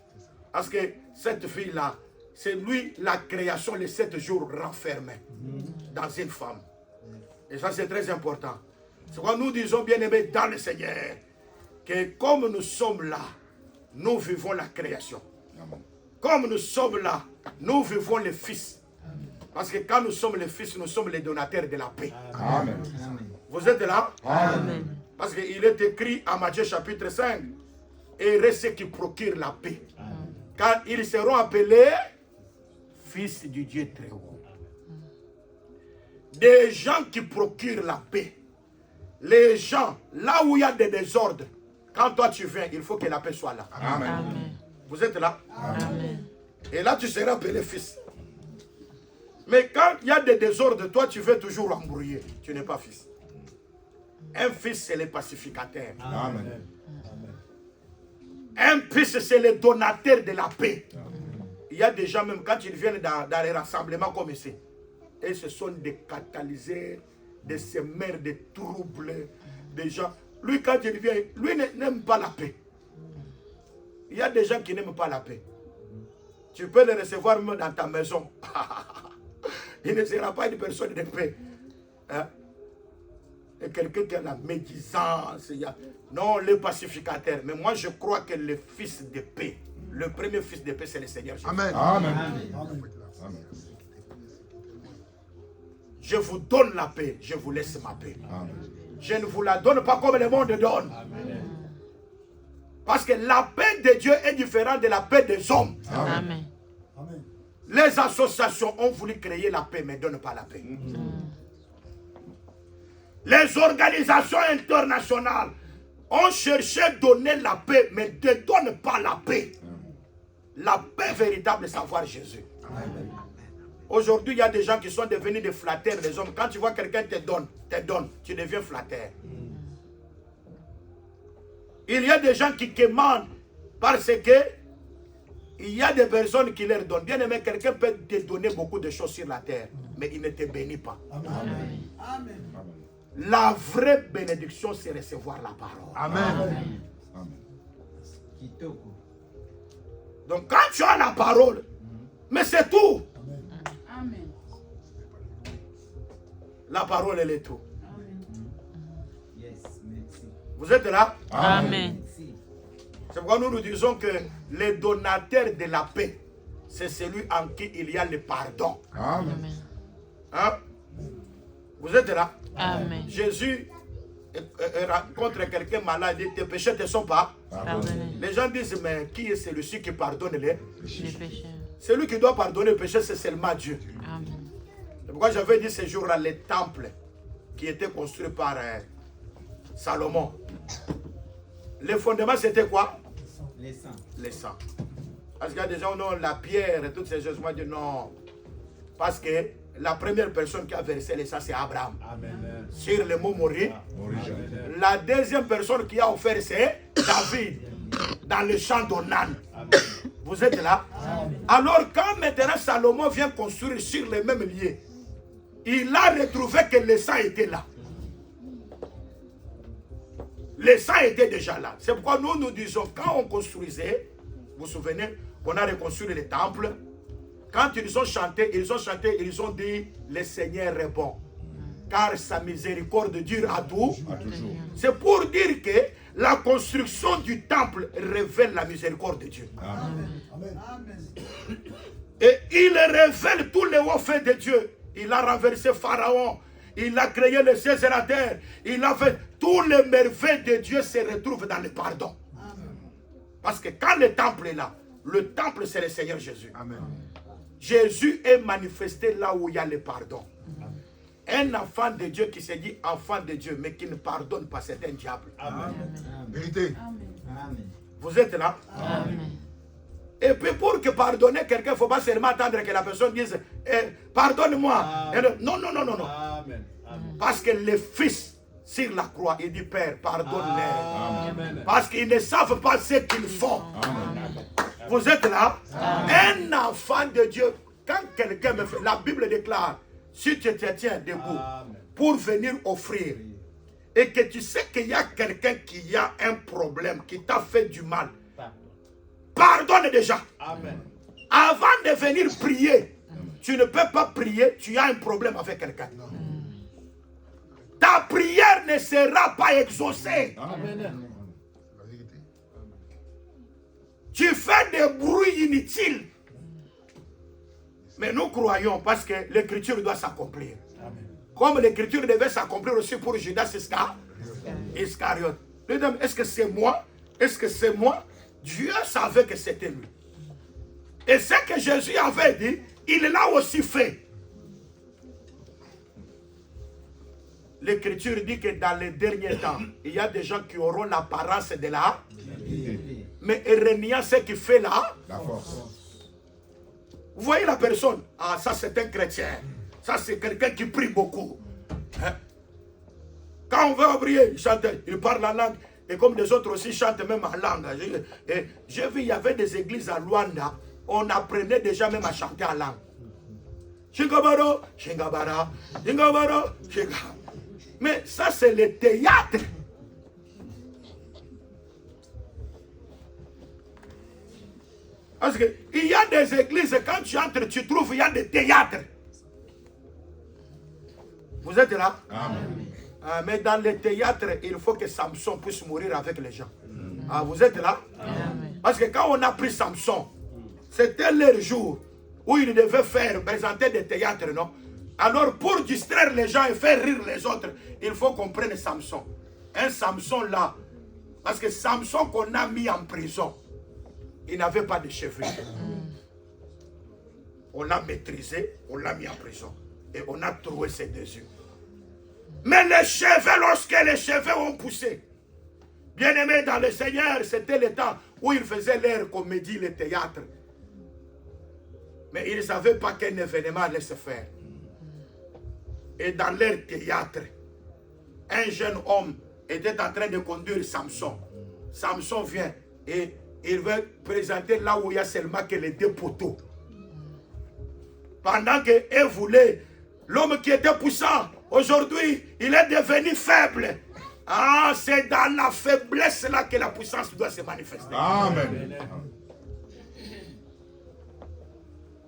Parce que cette fille-là, c'est lui la création, les 7 jours renfermés dans une femme. Et ça, c'est très important. C'est pourquoi nous disons, bien aimés dans le Seigneur, que comme nous sommes là, nous vivons la création. Comme nous sommes là, nous vivons le Fils. Parce que quand nous sommes les fils, nous sommes les donateurs de la paix. Amen. Vous êtes là? Amen. Parce qu'il est écrit à Matthieu chapitre 5, et ceux qui procurent la paix. Car ils seront appelés fils du Dieu très haut. Des gens qui procurent la paix. Les gens, là où il y a des désordres, quand toi tu viens, il faut que la paix soit là. Amen. Vous êtes là? Amen. Et là tu seras appelé fils. Mais quand il y a des désordres, toi tu veux toujours embrouiller. Tu n'es pas fils. Un fils, c'est le pacificateur. Amen. Un fils, c'est le donateur de la paix. Il y a des gens, même quand ils viennent dans les rassemblements comme ici, et ce sont des catalyseurs, des semeurs de troubles, des gens. Lui, quand il vient, lui n'aime pas la paix. Il y a des gens qui n'aiment pas la paix. Tu peux les recevoir même dans ta maison. Il ne sera pas une personne de paix. Hein? Et quelqu'un qui a la médisance. Non, le pacificateur. Mais moi, je crois que le fils de paix, le premier fils de paix, c'est le Seigneur Jésus. Amen. Amen. Je vous donne la paix, je vous laisse ma paix. Amen. Je ne vous la donne pas comme le monde donne. Parce que la paix de Dieu est différente de la paix des hommes. Amen. Les associations ont voulu créer la paix, mais ne donnent pas la paix. Les organisations internationales ont cherché à donner la paix, mais ne donnent pas la paix. La paix véritable, c'est savoir Jésus. Aujourd'hui, il y a des gens qui sont devenus des flatteurs des hommes. Quand tu vois quelqu'un te donne, tu deviens flatteur. Il y a des gens qui commandent parce que il y a des personnes qui leur donnent. Bien aimé, quelqu'un peut te donner beaucoup de choses sur la terre, mais il ne te bénit pas. Amen. La vraie bénédiction, c'est recevoir la parole. Amen. Donc quand tu as la parole, mais c'est tout. Amen. La parole, elle est tout. Amen. Vous êtes là? Amen. C'est pourquoi nous disons que le donateur de la paix, c'est celui en qui il y a le pardon. Amen. Hein? Vous êtes là? Amen. Jésus rencontre quelqu'un malade, il dit, tes péchés ne te sont pas. Pardonnez Les gens disent, mais qui est celui-ci qui pardonne les? les péchés. Celui qui doit pardonner le péché, c'est seulement Dieu. Amen. C'est pourquoi j'avais dit ce jour-là, les temples qui était construit par Salomon. Le fondement, c'était quoi? Les saints. Les sangs. Parce qu'il y a des gens qui ont la pierre et toutes ces choses. Moi, je dis non. Parce que la première personne qui a versé les sangs, c'est Abraham. Amen. Sur le mot mourir. Amen. La deuxième personne qui a offert, c'est David. Dans le champ d'Onan. Vous êtes là? Alors, quand maintenant Salomon vient construire sur les mêmes lieux, il a retrouvé que le sang était là. Le sang était déjà là. C'est pourquoi nous nous disons, quand on construisait, vous vous souvenez, on a reconstruit le temple. Quand ils ont chanté, ils ont dit, le Seigneur est bon. Car sa miséricorde dure à tout. C'est pour dire que la construction du temple révèle la miséricorde de Dieu. Amen. Et il révèle tous les hauts faits de Dieu. Il a renversé Pharaon. Il a créé le ciel et la terre. Il a fait tous les merveilles de Dieu se retrouvent dans le pardon. Parce que quand le temple est là, le temple c'est le Seigneur Jésus. Amen. Jésus est manifesté là où il y a le pardon. Un enfant de Dieu qui se dit enfant de Dieu, mais qui ne pardonne pas, c'est un diable. Amen. Vérité. Amen. Vous êtes là? Amen. Et puis pour que pardonner quelqu'un, il ne faut pas seulement attendre que la personne dise pardonne-moi. Non, non, non, non, non. Amen. Amen. Parce que le Fils, sur la croix, il dit Père, pardonne-les. Amen. Parce qu'ils ne savent pas ce qu'ils font. Vous êtes là? Un enfant de Dieu, quand quelqu'un me fait, la Bible déclare, si tu te tiens debout pour venir offrir, et que tu sais qu'il y a quelqu'un qui a un problème, qui t'a fait du mal, pardonne déjà. Amen. Avant de venir prier, tu ne peux pas prier, tu as un problème avec quelqu'un. Ta prière ne sera pas exaucée. Amen. La vérité. Tu fais des bruits inutiles. Mais nous croyons parce que l'écriture doit s'accomplir. Comme l'écriture devait s'accomplir aussi pour Judas Iscariote. Est-ce que c'est moi? Est-ce que c'est moi? Dieu savait que c'était lui. Et ce que Jésus avait dit, il l'a aussi fait. L'écriture dit que dans les derniers temps, il y a des gens qui auront l'apparence de la... Mais reniant ce qui fait la force. Vous voyez la personne? Ah, ça c'est un chrétien. Ça c'est quelqu'un qui prie beaucoup. Hein? Quand on veut prier, il chante, il parle la langue. Et comme les autres aussi chantent même en langue. J'ai vu, il y avait des églises à Luanda. On apprenait déjà même à chanter en langue. Shingabaro, Shingabara, Shingabaro, Shingabara. Mais ça c'est le théâtre. Parce qu'il y a des églises, quand tu entres, tu trouves, il y a des théâtres. Vous êtes là? Amen. Ah, mais dans les théâtres, il faut que Samson puisse mourir avec les gens. Ah, vous êtes là? Amen. Parce que quand on a pris Samson, c'était leur jour où il devait présenter des théâtres, non? Alors pour distraire les gens et faire rire les autres, il faut qu'on prenne Samson. Un Samson là, parce que Samson qu'on a mis en prison, il n'avait pas de cheveux. On l'a maîtrisé, on l'a mis en prison. Et on a trouvé ses deux yeux. Mais les cheveux, lorsque les cheveux ont poussé, bien aimé dans le Seigneur, c'était le temps où ils faisaient leur comédie, le théâtre. Mais ils ne savaient pas qu'un événement allait se faire. Et dans leur théâtre, un jeune homme était en train de conduire Samson. Samson vient et il veut présenter là où il y a seulement que les deux poteaux. Pendant qu'elle voulait, l'homme qui était puissant, aujourd'hui, il est devenu faible. Ah, c'est dans la faiblesse là que la puissance doit se manifester. Amen.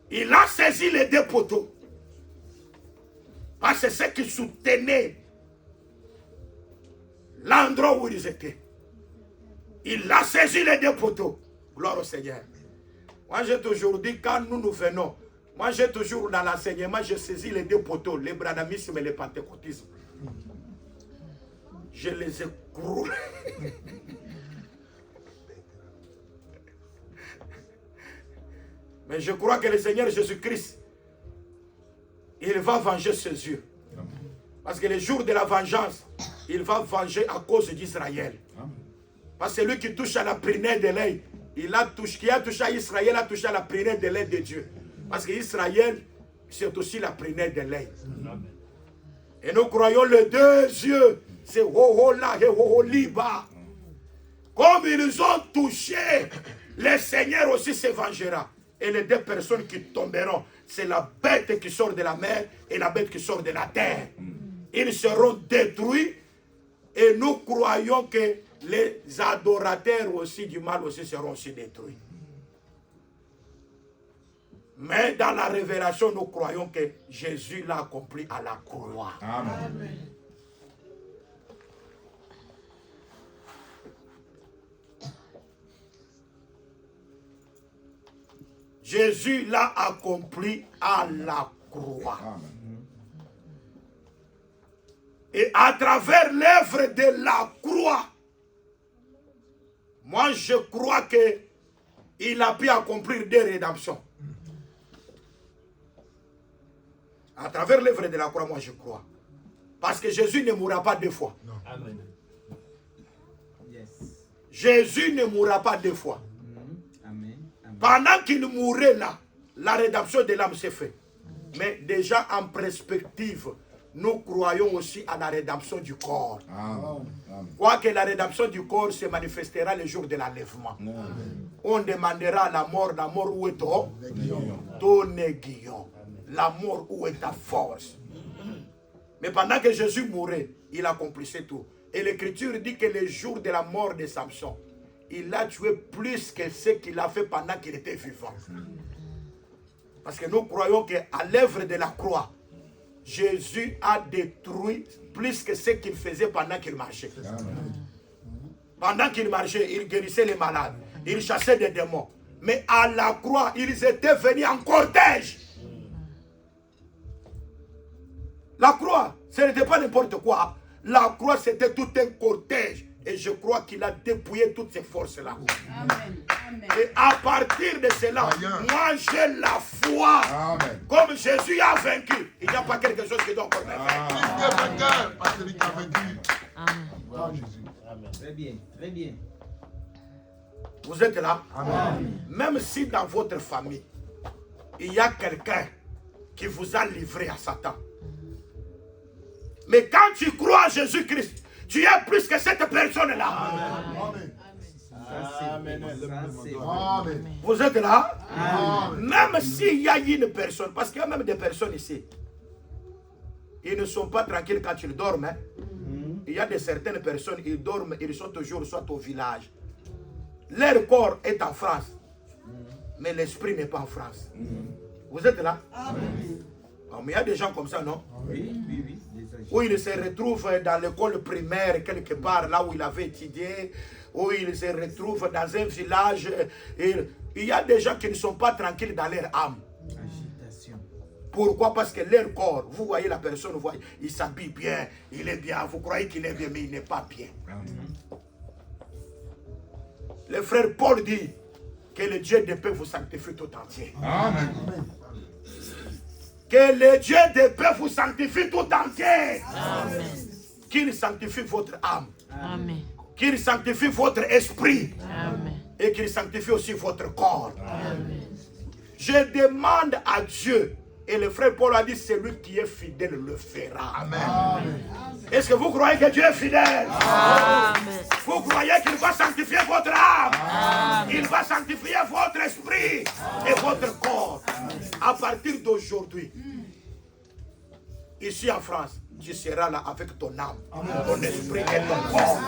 Il a saisi les deux poteaux. Parce que c'est ce qui soutenait l'endroit où ils étaient. Il a saisi les deux poteaux. Gloire au Seigneur. Moi, j'ai toujours dit, quand nous venons, moi, j'ai toujours dans l'enseignement, je saisis les deux poteaux, l'hébradanisme et le pentecôtisme. Je les ai croulés. Mais je crois que le Seigneur Jésus-Christ, il va venger ses yeux. Parce que le jour de la vengeance, il va venger à cause d'Israël. Parce que celui qui touche à la prunelle de l'œil, qui a touché à Israël a touché à la prunelle de l'œil de Dieu. Parce que Israël, c'est aussi la prunelle de l'œil. Et nous croyons les deux yeux. C'est Hohola et Hoholiba. Comme ils ont touché, le Seigneur aussi se vengera. Et les deux personnes qui tomberont, c'est la bête qui sort de la mer et la bête qui sort de la terre. Ils seront détruits. Et nous croyons que les adorateurs aussi du mal aussi seront aussi détruits. Mais dans la révélation, nous croyons que Jésus l'a accompli à la croix. Amen. Jésus l'a accompli à la croix. Amen. Et à travers l'œuvre de la croix, moi je crois qu'il a pu accomplir des rédemptions. À travers l'œuvre de la croix, moi je crois. Parce que Jésus ne mourra pas deux fois. Non. Amen. Yes. Jésus ne mourra pas deux fois. Amen. Amen. Pendant qu'il mourait là, la rédemption de l'âme s'est faite. Mais déjà en perspective, nous croyons aussi à la rédemption du corps. Amen. Amen. Quoique la rédemption du corps se manifestera le jour de l'enlèvement. On demandera la mort où est ton aiguillon. La mort où est ta force. Mais pendant que Jésus mourait, il accomplissait tout. Et l'Écriture dit que le jour de la mort de Samson, il a tué plus que ce qu'il a fait pendant qu'il était vivant. Parce que nous croyons qu'à l'œuvre de la croix, Jésus a détruit plus que ce qu'il faisait pendant qu'il marchait. Pendant qu'il marchait, il guérissait les malades, il chassait des démons. Mais à la croix, ils étaient venus en cortège. La croix, ce n'était pas n'importe quoi. La croix, c'était tout un cortège. Et je crois qu'il a dépouillé toutes ces forces-là. Amen. Amen. Et à partir de cela, moi j'ai la foi. Amen. Comme Jésus a vaincu. Il n'y a pas quelque chose qui doit encore me faire. Il est vainqueur parce que lui a vaincu. Amen. Gloire à Jésus. Très bien, très bien. Vous êtes là? Amen. Même si dans votre famille, il y a quelqu'un qui vous a livré à Satan. Mais quand tu crois à Jésus-Christ, tu es plus que cette personne-là. Amen. Amen. Vous êtes là? Amen. Même s'il y a une personne, parce qu'il y a même des personnes ici, ils ne sont pas tranquilles quand ils dorment. Hein. Il y a de certaines personnes, ils dorment, ils sont toujours soit au village. Leur corps est en France, mais l'esprit n'est pas en France. Vous êtes là? Mais il y a des gens comme ça, non? Oui. Où il se retrouve dans l'école primaire, quelque part, là où il avait étudié, où il se retrouve dans un village. Il y a des gens qui ne sont pas tranquilles dans leur âme. Agitation. Pourquoi? Parce que leur corps, vous voyez la personne, vous voyez, il s'habille bien, il est bien, vous croyez qu'il est bien, mais il n'est pas bien. Le frère Paul dit que le Dieu de paix vous sanctifie tout entier. Amen. Que le Dieu de paix vous sanctifie tout entier. Amen. Qu'il sanctifie votre âme. Amen. Qu'il sanctifie votre esprit. Amen. Et qu'il sanctifie aussi votre corps. Amen. Je demande à Dieu, et le frère Paul a dit, celui qui est fidèle le fera. Amen. Est-ce que vous croyez que Dieu est fidèle? Amen. Vous croyez qu'il va sanctifier votre âme? Il va sanctifier votre esprit et votre corps. À partir d'aujourd'hui, ici en France, tu seras là avec ton âme, ton esprit et ton corps.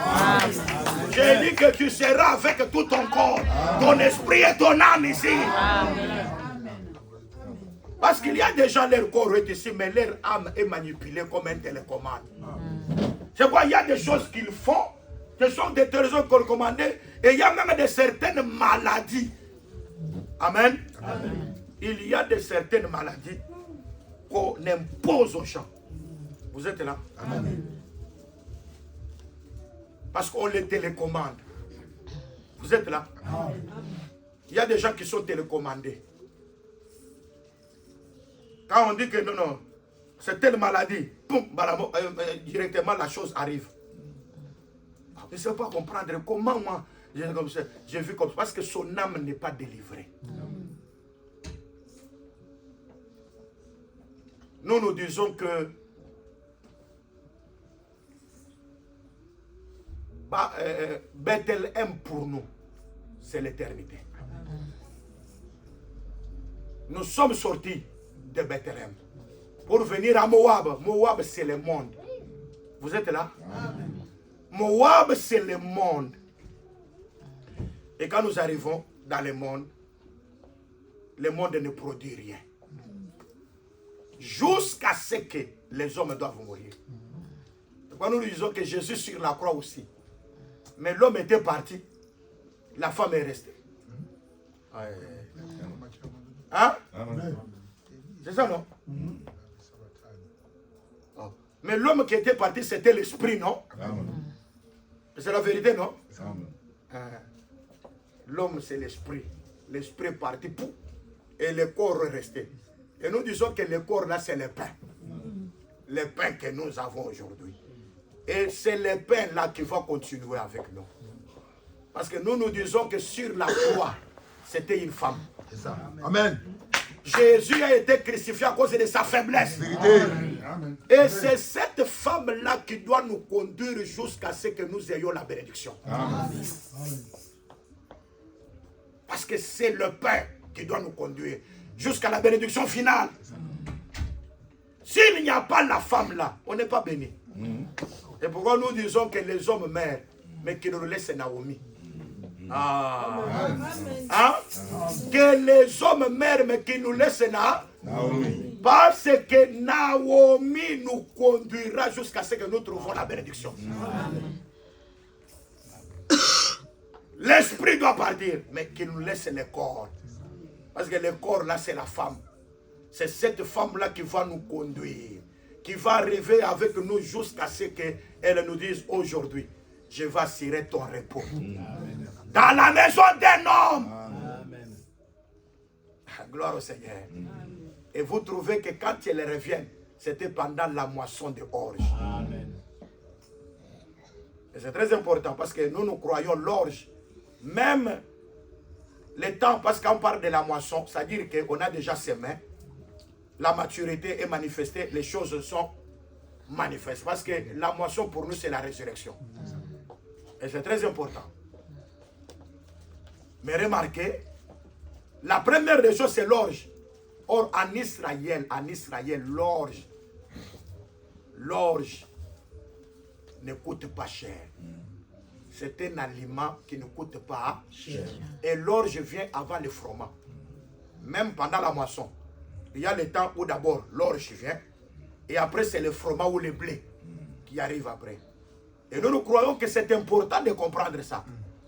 J'ai dit que tu seras avec tout ton corps, ton esprit et ton âme ici. Parce qu'il y a des gens, leur corps est ici, mais leur âme est manipulée comme un télécommande. C'est quoi? Il y a des choses qu'ils font, ce sont des trésors commandés, et il y a même de certaines maladies. Amen. Il y a de certaines maladies qu'on impose aux gens. Vous êtes là? Amen. Parce qu'on les télécommande. Vous êtes là? Amen. Il y a des gens qui sont télécommandés. Quand on dit que non, c'est telle maladie, boum, directement la chose arrive. Je ne sais pas comprendre comment moi, j'ai vu comme ça, parce que son âme n'est pas délivrée. Nous disons que Bethléem pour nous, c'est l'éternité. Nous sommes sortis de Bethléem pour venir à Moab. Moab, c'est le monde. Vous êtes là? Amen. Moab, c'est le monde. Et quand nous arrivons dans le monde ne produit rien. Jusqu'à ce que les hommes doivent mourir. Quand nous disons que Jésus sur la croix aussi. Mais l'homme était parti. La femme est restée. Hein? C'est ça, non? Oh. Mais l'homme qui était parti, c'était l'esprit, non? C'est la vérité, non? L'homme, c'est l'esprit. L'esprit est parti, et le corps est resté. Et nous disons que le corps, là, c'est le pain. Le pain que nous avons aujourd'hui. Et c'est le pain, là, qui va continuer avec nous. Parce que nous disons que sur la croix, c'était une femme. C'est ça. Amen. Jésus a été crucifié à cause de sa faiblesse. Amen. Et c'est cette femme-là qui doit nous conduire jusqu'à ce que nous ayons la bénédiction. Amen. Parce que c'est le pain qui doit nous conduire jusqu'à la bénédiction finale. S'il n'y a pas la femme-là, on n'est pas béni. Et pourquoi nous disons que les hommes meurent, mais qu'ils nous laissent Naomi. Hein? Que les hommes meurent, mais qu'ils nous laissent Naomi. Parce que Naomi nous conduira jusqu'à ce que nous trouvons la bénédiction. L'esprit doit partir, mais qu'il nous laisse le corps. Parce que le corps, là, c'est la femme. C'est cette femme-là qui va nous conduire, qui va arriver avec nous jusqu'à ce qu'elle nous dise aujourd'hui, je vais assurer ton repos. Dans la maison d'un homme. Amen. Gloire au Seigneur. Amen. Et vous trouvez que quand elle revient, c'était pendant la moisson de orge. Amen. Et c'est très important parce que nous croyons l'orge. Même le temps, parce qu'on parle de la moisson, c'est-à-dire qu'on a déjà semé, la maturité est manifestée, les choses sont manifestes. Parce que la moisson pour nous, c'est la résurrection. Et c'est très important. Mais remarquez, la première des choses, c'est l'orge. Or, en Israël, l'orge ne coûte pas cher. C'est un aliment qui ne coûte pas cher. Et l'orge vient avant le froment. Même pendant la moisson. Il y a le temps où d'abord l'orge vient. Et après, c'est le froment ou le blé qui arrive après. Et nous croyons que c'est important de comprendre ça.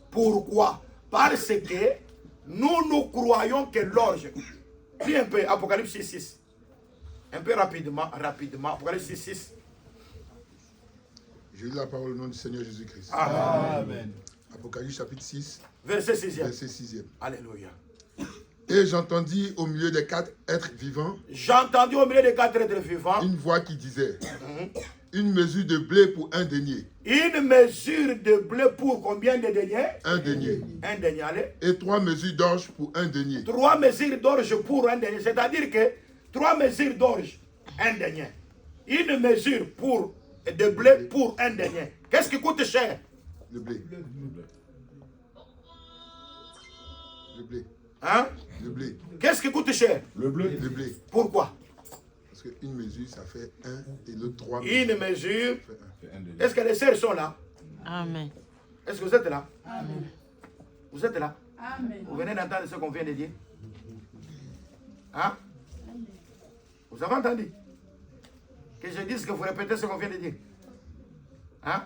Pourquoi? Parce que nous croyons que l'orge... Lis un peu, Apocalypse 6.6. Un peu rapidement. Apocalypse 6.6. Je lis la parole au nom du Seigneur Jésus-Christ. Amen. Apocalypse chapitre 6. Verset 6e. Verset 6e. Alléluia. Et j'entendis au milieu des 4 êtres vivants. J'entendis au milieu des 4 êtres vivants. Une voix qui disait... Une mesure de blé pour un denier. Une mesure de blé pour combien de deniers? Un denier. Un denier, allez. Et 3 mesures d'orge pour un denier. 3 mesures d'orge pour un denier. C'est-à-dire que 3 mesures d'orge, un denier. Une mesure de blé pour un denier. Qu'est-ce qui coûte cher? Le blé. Le blé. Hein? Le blé. Qu'est-ce qui coûte cher? Le blé. Le blé. Pourquoi? Parce qu'une mesure, ça fait 1 et l'autre 3 mesures. Une mesure. Est-ce que les sœurs sont là? Amen. Est-ce que vous êtes là? Amen. Vous êtes là? Amen. Vous venez d'entendre ce qu'on vient de dire? Hein? Amen. Vous avez entendu? Que je dise que vous répétez ce qu'on vient de dire? Hein?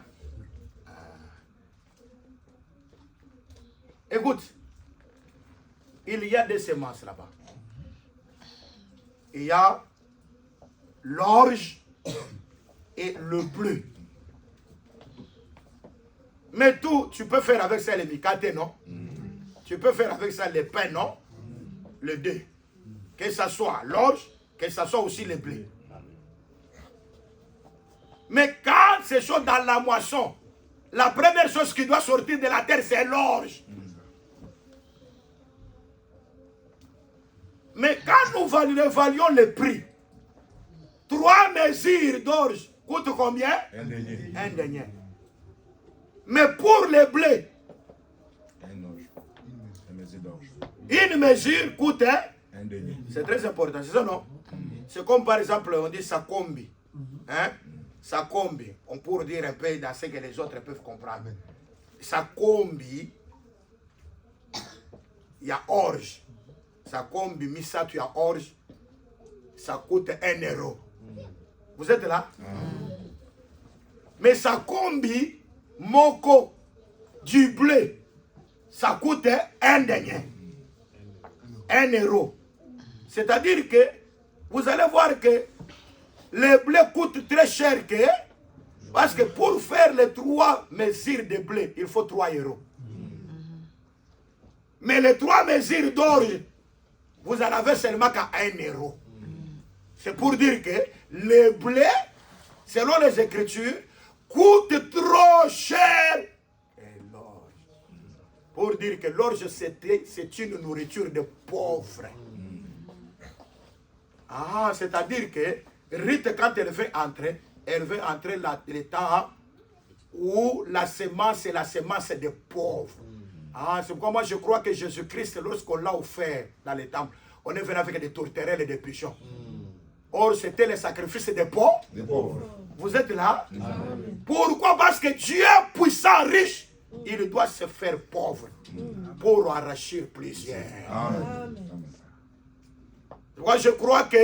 Écoute, il y a des semences là-bas. Il y a l'orge et le bleu. Mais tout, tu peux faire avec ça les micatés, non? Tu peux faire avec ça les pains, non? Le deux. Que ce soit l'orge, que ce soit aussi le blé. Mais quand ces choses dans la moisson, la première chose qui doit sortir de la terre, c'est l'orge. Mais quand nous évaluons le prix, 3 mesures d'orge coûtent combien? Un denier. Un denier. Mais pour le blé, Un orge. Une mesure d'orge. une mesure coûte Un denier. c'est très important, c'est ça non? C'est comme par exemple, on dit sakombi. Hein? Sakombi, on pourrait dire un peu dans ce que les autres peuvent comprendre. Sakombi, il y a orge. Sakombi, misatu, il y a orge. Ça coûte 1 euro. Vous êtes là? Mais sakombi, moko, du blé, ça coûte 1 denier. 1 euro. C'est-à-dire que vous allez voir que le blé coûte très cher parce que pour faire les 3 mesures de blé, il faut 3 euros. Mais les 3 mesures d'orge, vous en avez seulement qu'à 1 euro. C'est pour dire que le blé, selon les Écritures, coûte trop cher. Et l'orge. Pour dire que l'orge, c'est une nourriture de pauvres. Ah, c'est-à-dire que Rite, quand elle veut entrer le temps où la semence est la semence des pauvres. Ah, c'est pourquoi moi je crois que Jésus-Christ, lorsqu'on l'a offert dans les temples, on est venu avec des tourterelles et des pigeons. Or, c'était le sacrifice des pauvres. Des pauvres. Vous êtes là? Pourquoi? Parce que Dieu, puissant, riche, il doit se faire pauvre pour arracher plusieurs. Amen. Moi, je crois que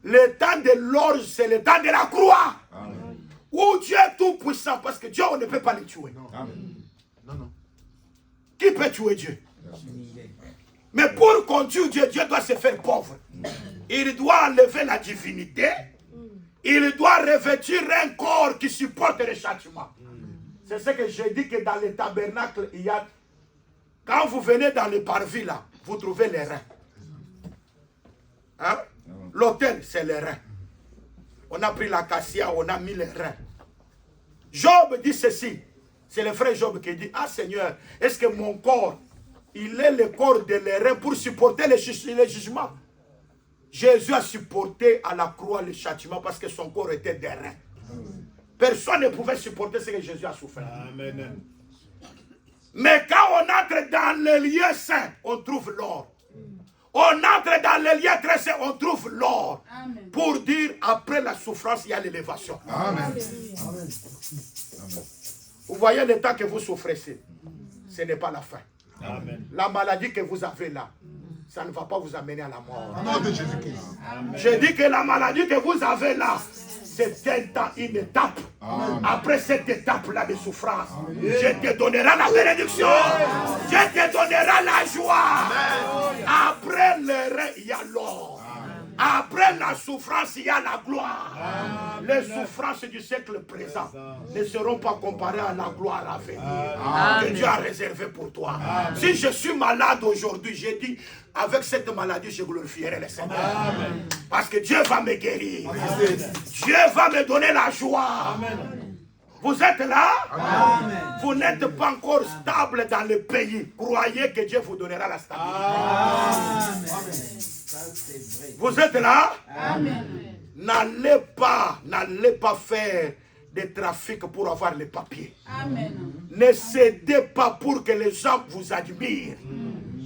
le temps de l'orge, c'est le temps de la croix. Amen. Où Dieu est tout puissant, parce que Dieu, on ne peut pas le tuer. Amen. Qui peut tuer Dieu? Mais pour qu'on tue Dieu, Dieu doit se faire pauvre. Il doit enlever la divinité. Il doit revêtir un corps qui supporte le châtiment. C'est ce que j'ai dit que dans le tabernacle, il y a... Quand vous venez dans le parvis là, vous trouvez les reins. Hein? L'autel, c'est les reins. On a pris l'acacia, on a mis les reins. Job dit ceci. C'est le frère Job qui dit, ah Seigneur, est-ce que mon corps, il est le corps de les reins pour supporter les jugements? Jésus a supporté à la croix le châtiment parce que son corps était des reins. Personne ne pouvait supporter ce que Jésus a souffert. Amen. Mais quand on entre dans le lieu saint, on trouve l'or. On entre dans le lieu très saint, on trouve l'or. Pour dire, après la souffrance, il y a l'élévation. Amen. Vous voyez le temps que vous souffrez, ce n'est pas la fin. Amen. La maladie que vous avez là, ça ne va pas vous amener à la mort. Au nom de Jésus-Christ. Je dis que la maladie que vous avez là, c'est un temps, une étape. Amen. Après cette étape-là de souffrance, je te donnerai la bénédiction. Je te donnerai la joie. Amen. Après le règne, il y a l'or. Après la souffrance, il y a la gloire. Amen. Les souffrances du siècle présent ne seront pas comparées à la gloire à venir que Dieu a réservée pour toi. Amen. Si je suis malade aujourd'hui, j'ai dit, avec cette maladie, je glorifierai le Seigneur. Amen. Parce que Dieu va me guérir. Amen. Dieu va me donner la joie. Amen. Vous êtes là? Amen. Vous n'êtes pas encore stable dans le pays. Croyez que Dieu vous donnera la stabilité. Amen. Vous êtes là? Amen. N'allez pas faire des trafics pour avoir les papiers. Amen. Ne cédez pas pour que les gens vous admirent.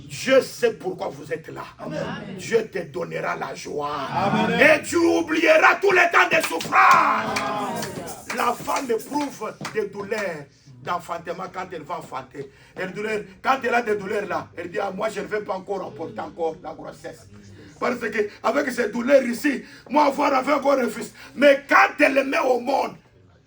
Dieu sait pourquoi vous êtes là. Amen. Dieu te donnera la joie. Amen. Et tu oublieras tous les temps de souffrance. Amen. La femme éprouve des douleurs d'enfantement quand elle va enfanter. Quand elle a des douleurs là, elle dit, ah, moi je ne vais pas encore emporter encore la grossesse. Parce que avec ces douleurs ici, moi avoir encore un fils. Mais quand elle le met au monde,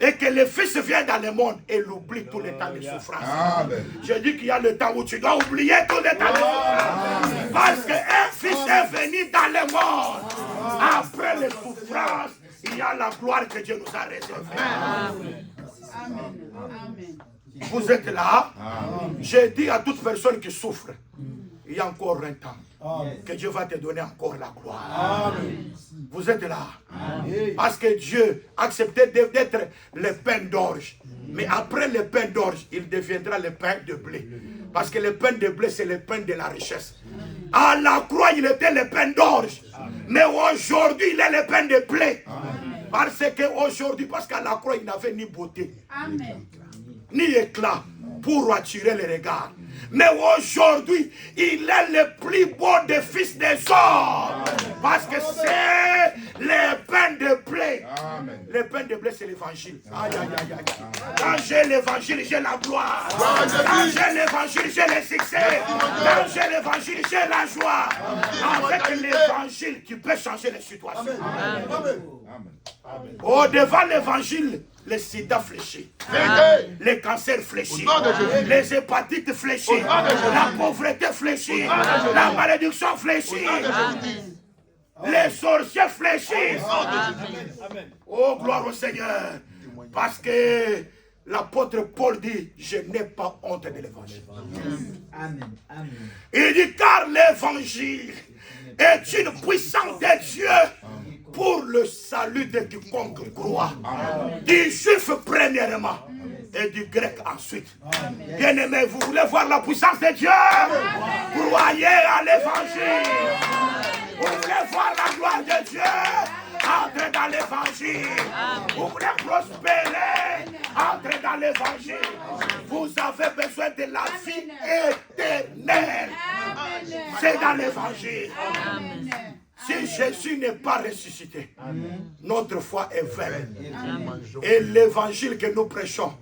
et que le fils vient dans le monde, elle oublie tous les temps de souffrance. Amen. Je dis qu'il y a le temps où tu dois oublier tous les temps de souffrance. Parce qu'un fils est venu dans le monde. Après les souffrances, il y a la gloire que Dieu nous a réservée. Amen. Amen. Vous êtes là? Je dis à toute personne qui souffre, il y a encore un temps que Dieu va te donner encore la gloire. Amen. Vous êtes là. Parce que Dieu acceptait d'être le pain d'orge. Mais après le pain d'orge, il deviendra le pain de blé. Parce que le pain de blé, c'est le pain de la richesse. À la croix, il était le pain d'orge. Mais aujourd'hui, il est le pain de blé. Parce qu'aujourd'hui, parce qu'à la croix, il n'avait ni beauté, ni éclat pour attirer les regards. Mais aujourd'hui, il est le plus beau des fils des hommes. Parce que c'est le pain de blé. Le pain de blé, c'est l'évangile. Aïe, aïe, aïe, aïe. Quand j'ai l'évangile, j'ai la gloire. Quand j'ai l'évangile, j'ai le succès. Quand j'ai l'évangile, j'ai la joie. Avec l'évangile, tu peux changer les situations. Au devant l'évangile, le sida fléchit, les cancers fléchissent, les hépatites fléchissent, la pauvreté fléchit, la malédiction fléchit, les sorciers fléchissent. Oh, gloire au Seigneur. Parce que l'apôtre Paul dit, je n'ai pas honte de l'évangile. Il dit, car l'évangile est une puissance de Dieu pour le salut de quiconque croit. Du juif premièrement et du grec ensuite. Bien-aimés, vous voulez voir la puissance de Dieu? Croyez à l'évangile. Vous voulez voir la gloire de Dieu? Entrez dans l'évangile. Vous voulez prospérer? Entrez dans l'évangile. Vous avez besoin de la vie éternelle. C'est dans l'évangile. Si Jésus n'est pas ressuscité, notre foi est vaine. Et l'évangile que nous prêchons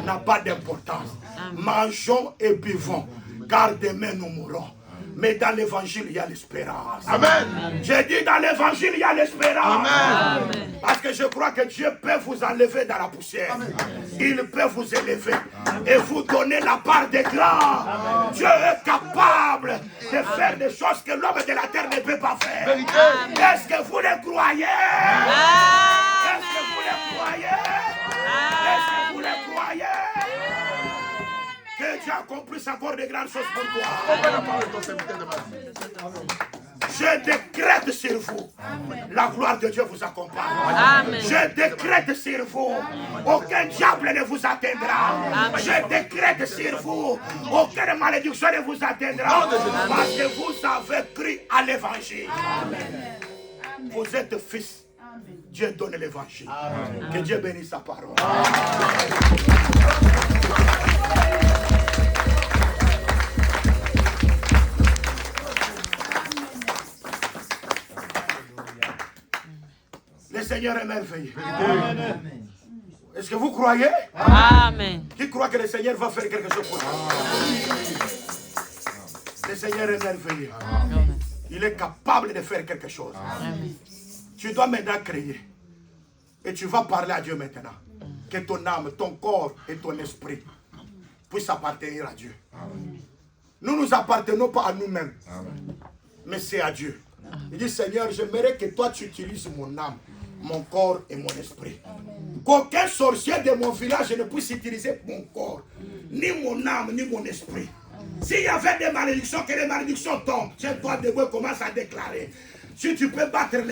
n'a pas d'importance. Mangeons et buvons, car demain nous mourrons. Mais dans l'évangile, il y a l'espérance. Amen. J'ai dit dans l'évangile, il y a l'espérance. Amen. Parce que je crois que Dieu peut vous enlever dans la poussière. Amen. Il peut vous élever et vous donner la part des grands. Dieu est capable de faire des choses que l'homme de la terre ne peut pas faire. Est-ce que vous le croyez? Est-ce que vous le croyez? Est-ce que vous le croyez? Que Dieu accomplisse encore de grandes choses pour toi. Je décrète sur vous. La gloire de Dieu vous accompagne. Amen. Je décrète sur vous. Aucun diable ne vous atteindra. Amen. Je décrète sur vous. Aucune malédiction ne vous atteindra. Parce que vous avez cru à l'évangile. Vous êtes fils. Dieu donne l'évangile. Que Dieu bénisse sa parole. Le Seigneur est merveilleux. Est-ce que vous croyez? Amen. Qui croit que le Seigneur va faire quelque chose pour vous? Le Seigneur est merveilleux. Il est capable de faire quelque chose. Tu dois maintenant crier. Et tu vas parler à Dieu maintenant. Que ton âme, ton corps et ton esprit puissent appartenir à Dieu. Nous ne nous appartenons pas à nous-mêmes. Mais c'est à Dieu. Il dit, Seigneur, j'aimerais que toi tu utilises mon âme, mon corps et mon esprit. Qu'aucun sorcier de mon village ne puisse utiliser mon corps, ni mon âme, ni mon esprit. S'il y avait des malédictions, que les malédictions tombent. Tiens-toi debout et commence à déclarer. Si tu peux battre les